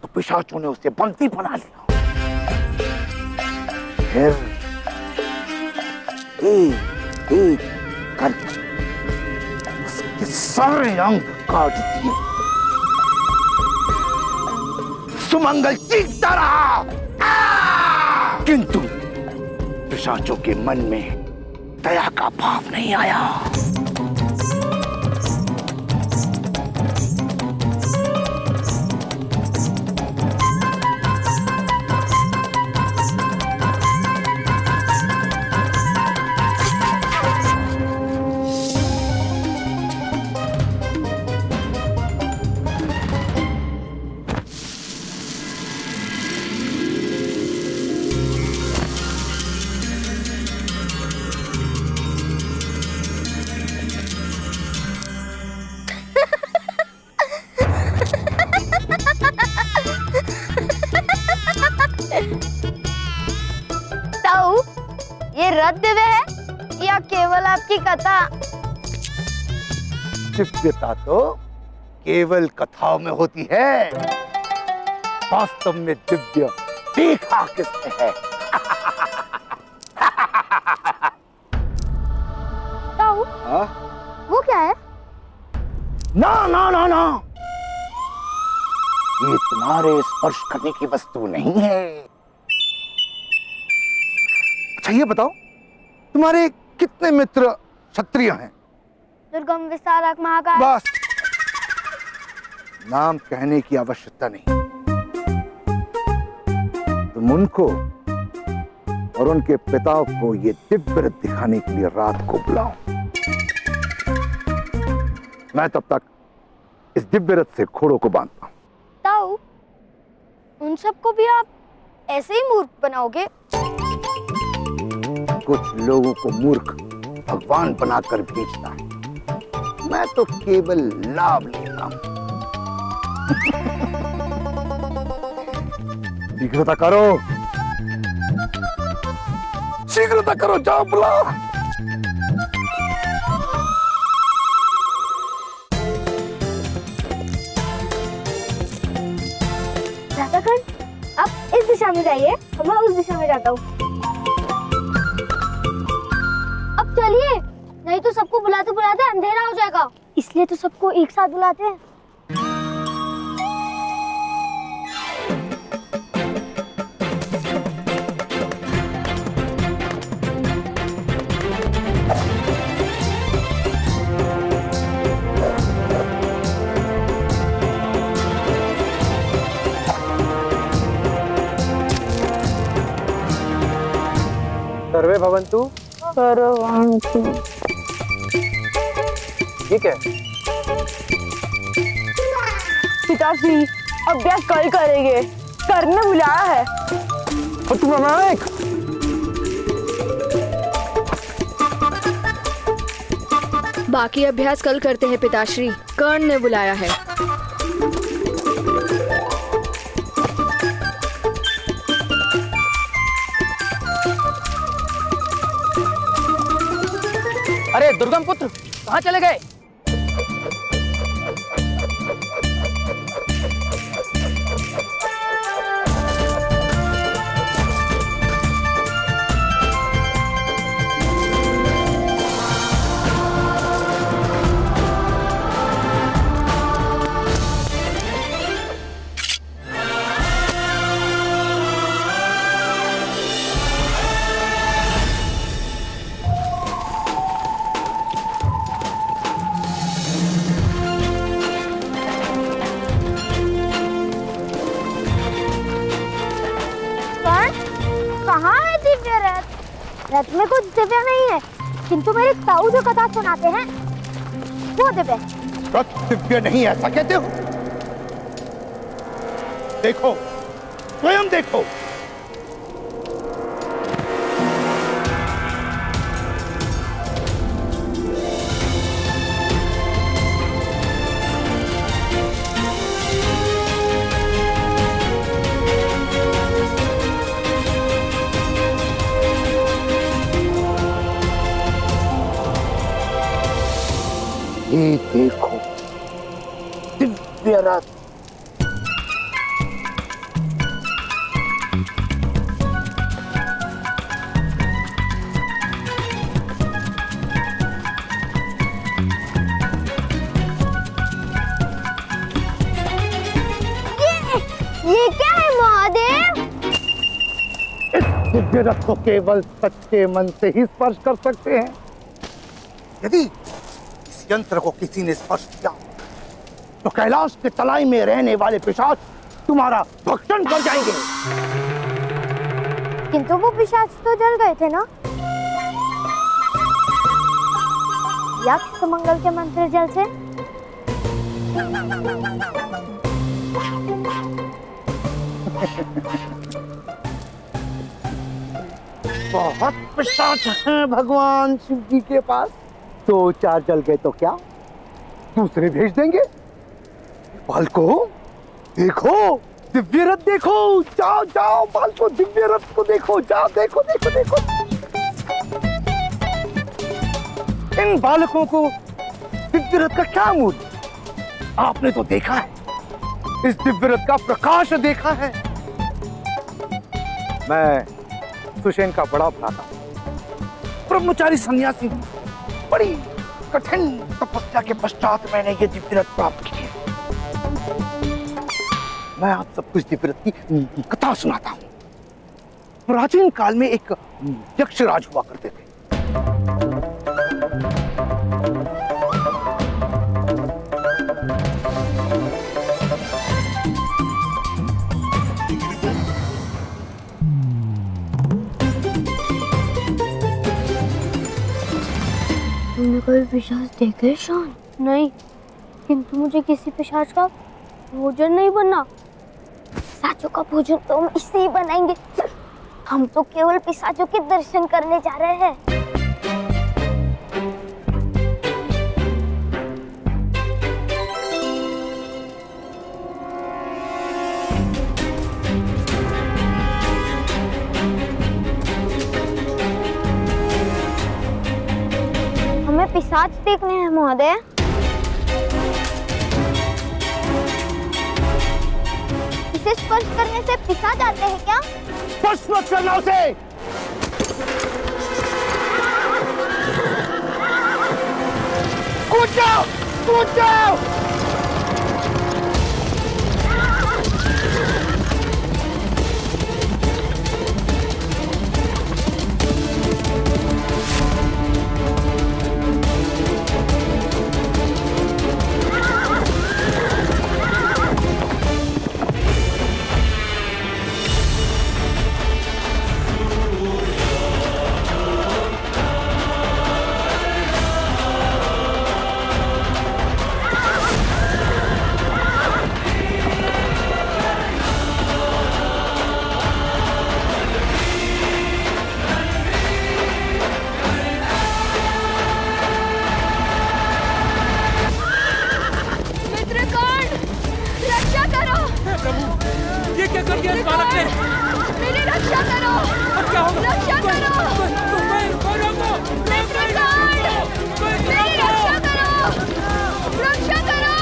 तो पिशाचों ने उसे बंदी बना लिया। फिर एक एक करके उसके सारे अंग काट दिए। सुमंगल चीखता रहा, किंतु पिशाचों के मन में दया का भाव नहीं आया। ताऊ, ये रथ दिव्य है या केवल आपकी कथा? दिव्यता तो केवल कथाओं में होती है, वास्तव में दिव्य देखा किसने है? ताऊ, वो क्या है? ना ना ना ना, ये तुम्हारे स्पर्श करने की वस्तु नहीं है। अच्छा ये बताओ, तुम्हारे कितने मित्र क्षत्रिय हैं? दुर्गम, विस्तारक, महाकाय। बस, नाम कहने की आवश्यकता नहीं। तुम उनको और उनके पिता को ये दिव्य रथ दिखाने के लिए रात को बुलाओ। मैं तब तक इस दिव्य रथ से घोड़ों को बांधता हूँ। ताऊ, उन सबको भी आप ऐसे ही मूर्ख बनाओगे? कुछ लोगों को मूर्ख भगवान बनाकर भेजता है, मैं तो केवल लाभ लेता हूँ। शीघ्रता करो, शीघ्रता करो, जाओ बुलाओ। राधाकण, आप इस दिशा में जाइए, मैं उस दिशा में जाता हूँ। अब चलिए, नहीं तो सबको बुलाते बुलाते अंधेरा हो जाएगा। इसलिए तो सबको एक साथ बुलाते हैं। सर्वे भवन्तु। ठीक है। पिताश्री, अभ्यास कल करेंगे, करने बुलाया है। और तुम अनायक, बाकी अभ्यास कल करते हैं पिताश्री, कर्ण ने बुलाया है। अरे दुर्गम पुत्र, कहाँ चले गए? कहाँ है दिव्य रथ? रथ में कुछ दिव्य नहीं है, किंतु मेरे ताऊ जो कथा सुनाते हैं वो दिव्य है। रथ दिव्य नहीं, ऐसा कहते हो? देखो, स्वयं देखो। ये देखो, दिव्य रथ। ये क्या है महादेव? इस दिव्य रथ को केवल सच्चे मन से ही स्पर्श कर सकते हैं। यदि इस यंत्र को किसी ने स्पर्श किया तो कैलाश के तलाई में रहने वाले पिशाच तुम्हारा भक्षण कर जाएंगे। किंतु वो पिशाच तो जल गए थे ना? यक्ष मंगल के मंत्र जल से? बहुत पिशाच हैं भगवान शिव जी के पास। 2-4 जल गए तो क्या, दूसरे भेज देंगे। बालको देखो, दिव्य रथ देखो, जाओ जाओ बालको, दिव्य रथ को देखो, जाओ देखो देखो देखो। इन बालकों को दिव्य रथ का क्या मूल्य? आपने तो देखा है, इस दिव्य रथ का प्रकाश देखा है। मैं सुषेण का बड़ा भ्राता, ब्रह्मचारी सन्यासी, बड़ी कठिन तपस्या के पश्चात मैंने ये दिव्य रथ प्राप्त की है। मैं आप सबको इस दिव्य रथ की कथा सुनाता हूँ। प्राचीन काल में एक यक्षराज हुआ करते थे। तुमने कोई पिशाच देखे शान? नहीं, किंतु मुझे किसी पिशाच का भोजन नहीं बनना। पिशाचों का भोजन तो हम इससे ही बनाएंगे। हम तो केवल पिशाचों के दर्शन करने जा रहे हैं। हमें पिशाच देखने हैं महोदय। इसे स्पर्श करने से पिशाच आते हैं क्या? स्पर्श मत करना उसे। कूद जाओ, कूद जाओ। मेरी रक्षा करो। अब क्या होगा? रक्षा करो। मेरी रक्षा करो। रक्षा करो।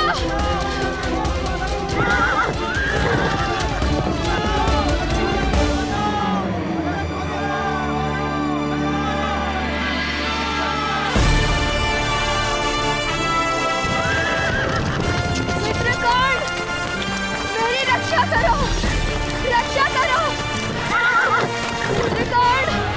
मित्रगण, मेरी रक्षा करो। रक्षा करो। मित्रगण।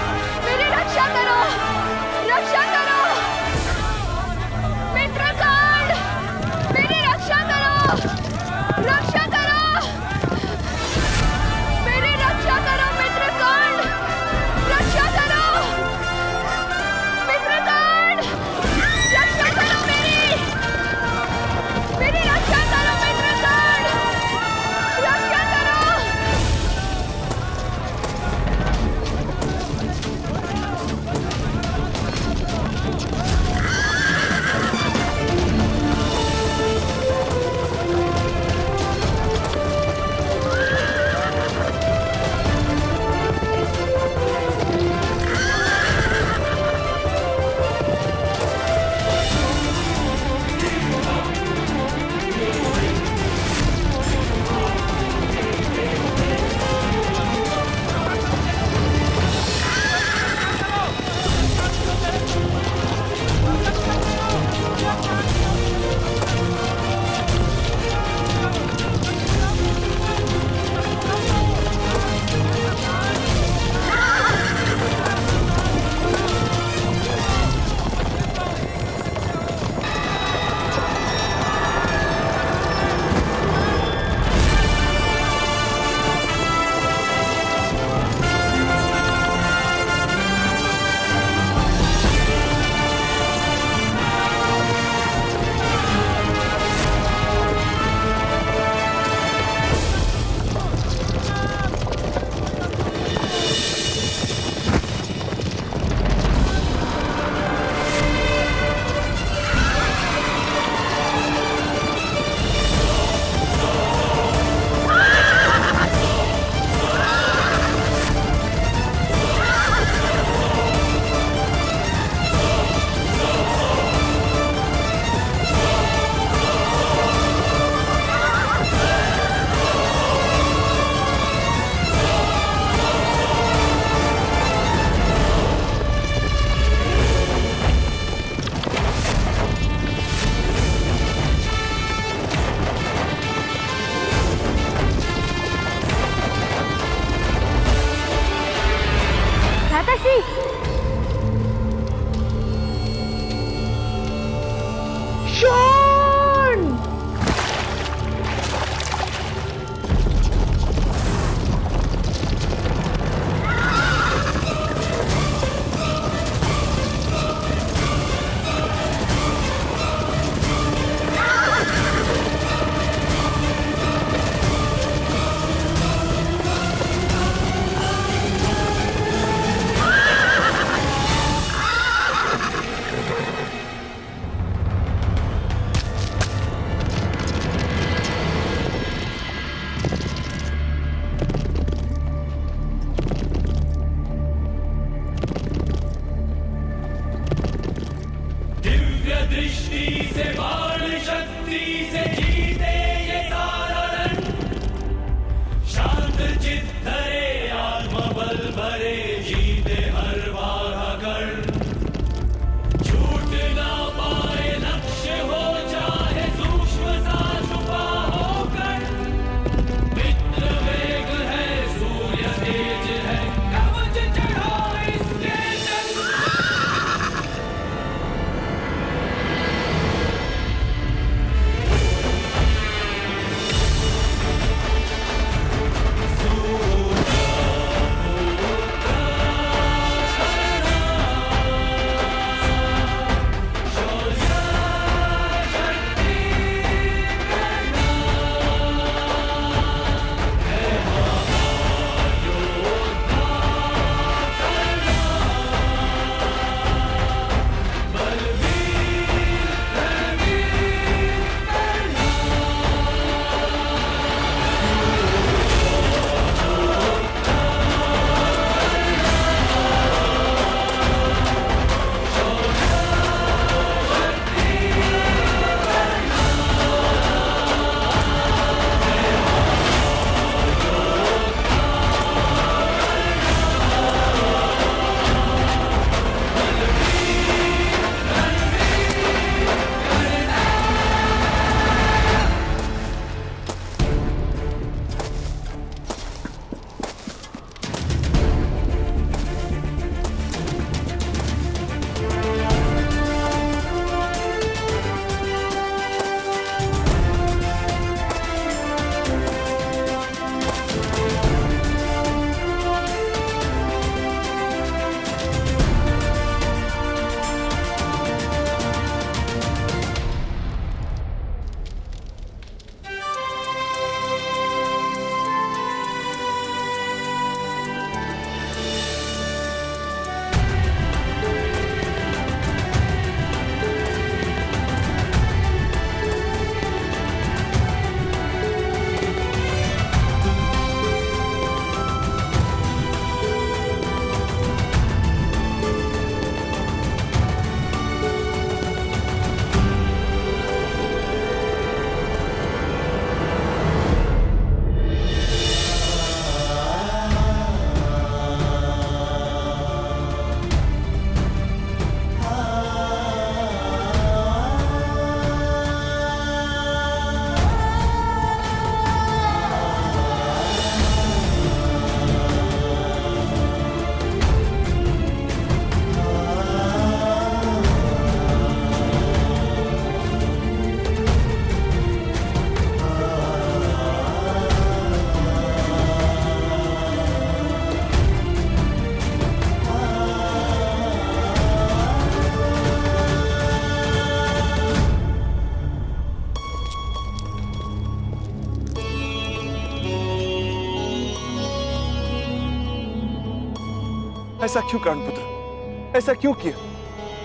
ऐसा क्यों कर्णपुत्र, ऐसा क्यों किया?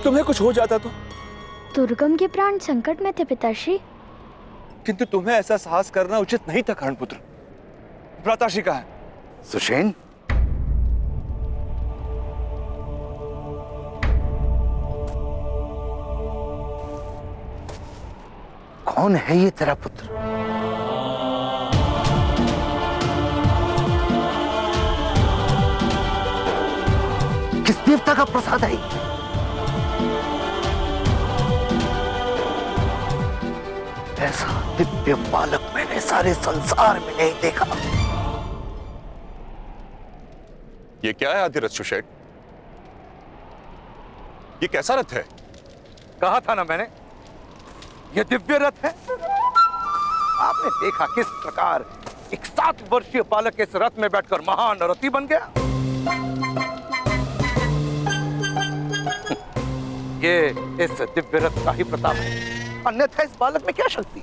तुम्हें कुछ हो जाता तो? दुर्गम के प्राण संकट में थे पिताश्री। किंतु तुम्हें ऐसा साहस करना उचित नहीं था कर्णपुत्र। भ्राताश्री कहाँ है? सुषेण, कौन है ये तेरा पुत्र? किस देवता का प्रसाद है ये? ऐसा दिव्य बालक मैंने सारे संसार में नहीं देखा। ये क्या है आदिरथ सुषेण? ये कैसा रथ है? कहा था ना मैंने, ये दिव्य रथ है। आपने देखा किस प्रकार एक 7 वर्षीय बालक इस रथ में बैठकर महान रथी बन गया। ये इस दिव्य रथ का ही प्रताप है, अन्यथा इस बालक में क्या शक्ति?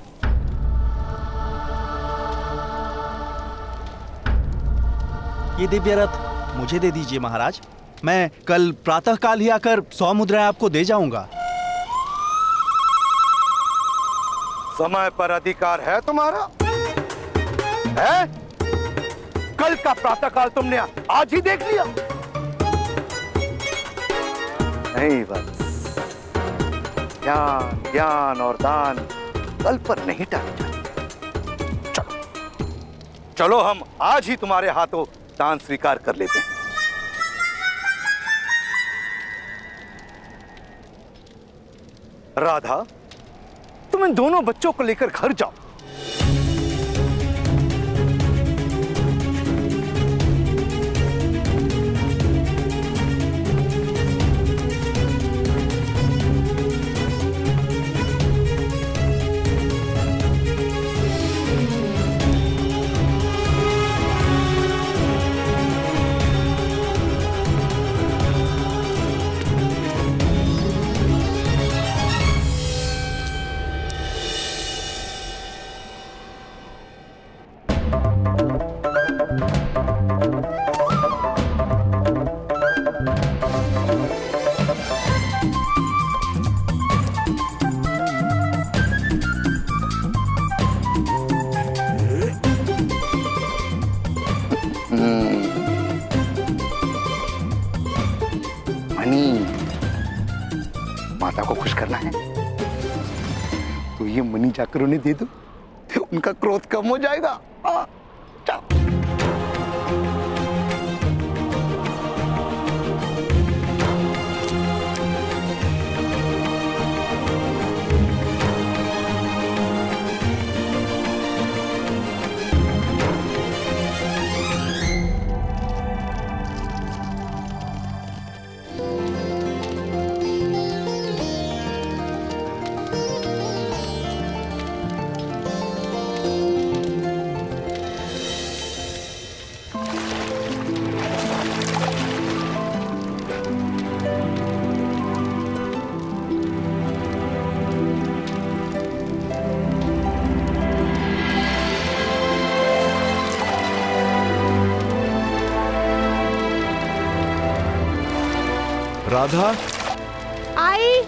ये दिव्य रथ मुझे दे दीजिए महाराज, मैं कल प्रातःकाल ही आकर 100 मुद्राएं आपको दे जाऊंगा। समय पर अधिकार है तुम्हारा? है? कल का प्रातःकाल तुमने आज ही देख लिया? नहीं बस, ज्ञान ज्ञान और दान कल पर नहीं टाले जाते। चलो चलो, हम आज ही तुम्हारे हाथों दान स्वीकार कर लेते हैं। राधा, तुम इन दोनों बच्चों को लेकर घर जाओ। माता को खुश करना है तो ये मनी जाकर उन्हें दे दो, तो उनका क्रोध कम हो जाएगा। जाओ। राधा, आई।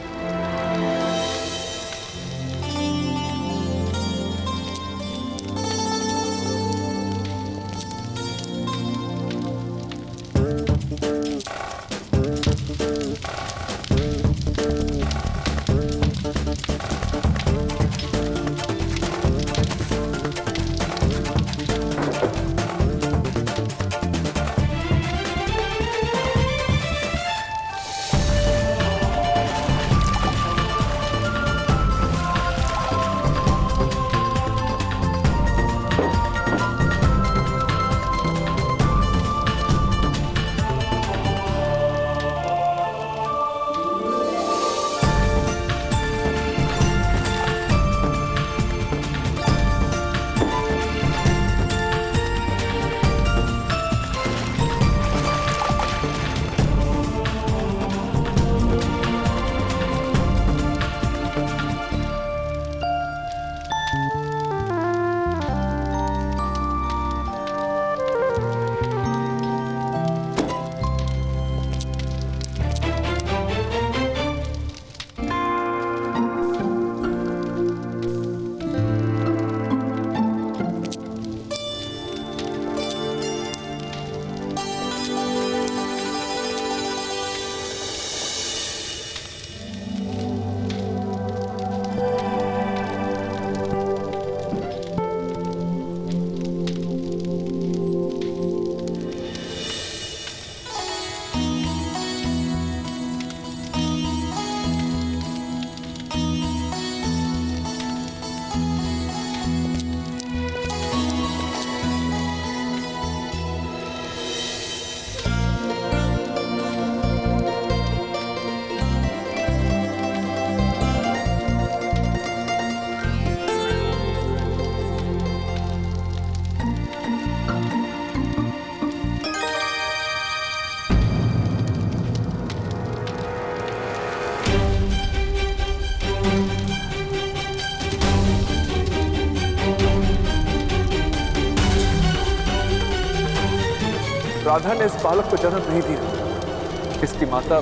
राधा ने इस बालक को जन्म नहीं दिया। इसकी माता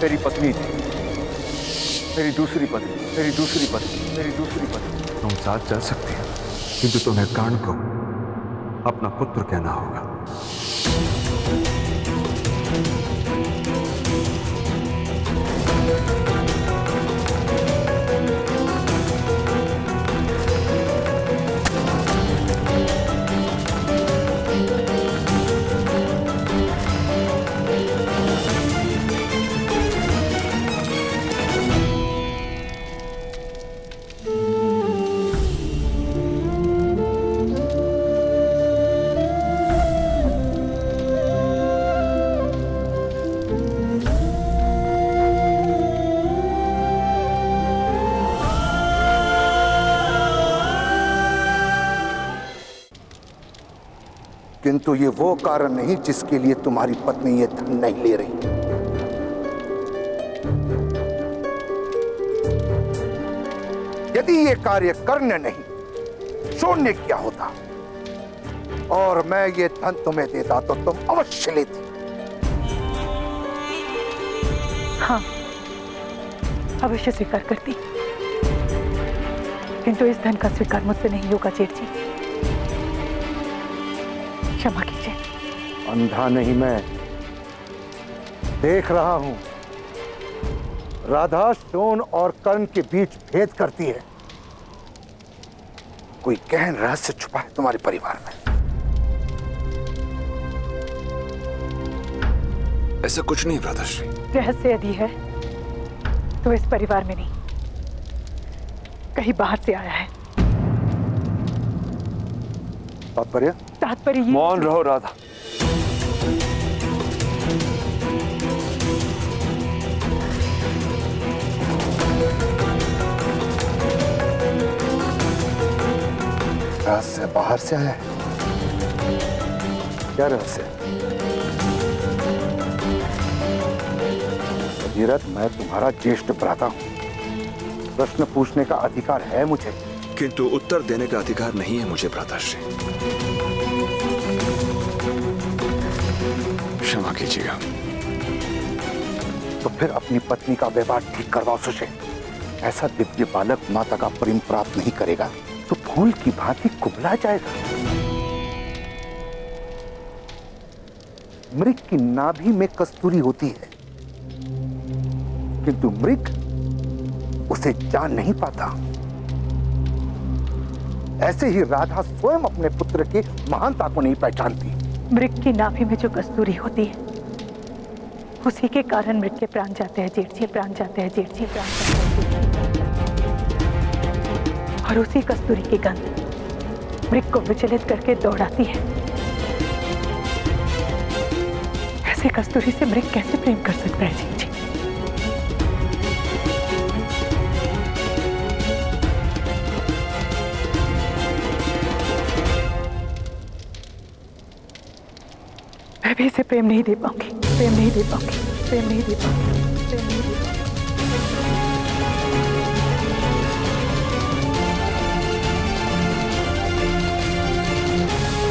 मेरी पत्नी थी, मेरी दूसरी पत्नी, मेरी दूसरी पत्नी, मेरी दूसरी पत्नी। तुम साथ चल सकती हो, किंतु तुम्हें कर्ण को अपना पुत्र कहना होगा। किंतु ये वो कारण नहीं जिसके लिए तुम्हारी पत्नी ये धन नहीं ले रही। यदि ये कार्य कर्ण नहीं शून्य किया होता और मैं ये धन तुम्हें देता तो तुम अवश्य लेती। हाँ, अवश्य स्वीकार करती, किंतु इस धन का स्वीकार मुझसे नहीं होगा जेठ जी। क्षमा कीजिए। अंधा नहीं, मैं देख रहा हूं। राधा शोण और कर्ण के बीच भेद करती है। कोई गहन रहस्य छुपा है तुम्हारे परिवार में। ऐसा कुछ नहीं भ्राताश्री। रहस्य यदि है तो इस परिवार में नहीं, कहीं बाहर से आया है। तात्पर्य ये मौन रहो राधा। रहस्य बाहर से आया है। क्या रहस्य? भगीरथ, मैं तुम्हारा ज्येष्ठ भ्राता हूं। प्रश्न पूछने का अधिकार है मुझे, किंतु उत्तर देने का अधिकार नहीं है मुझे भ्राताश्री। क्षमा कीजिएगा। तो फिर अपनी पत्नी का व्यवहार ठीक करवाओ सुशेन। ऐसा दिव्य बालक माता का प्रेम प्राप्त नहीं करेगा तो फूल की भांति कुबला जाएगा। मृग की नाभि में कस्तूरी होती है, किंतु मृग उसे जान नहीं पाता। ऐसे ही राधा स्वयं अपने पुत्र की महानता को नहीं पहचानती। मृग की नाभि में जो कस्तूरी होती है, उसी के कारण मृग के प्राण जाते हैं जेठ जी, प्राण जाते हैं जेठ जी, प्राण जाते हैं। और उसी कस्तूरी की गंध मृग को विचलित करके दौड़ाती है। ऐसे कस्तूरी से मृग कैसे प्रेम कर सकता है जेठ जी? मैं भी इसे प्रेम नहीं दे पाऊंगी, प्रेम नहीं दे पाऊंगी, प्रेम नहीं दे पाऊंगी।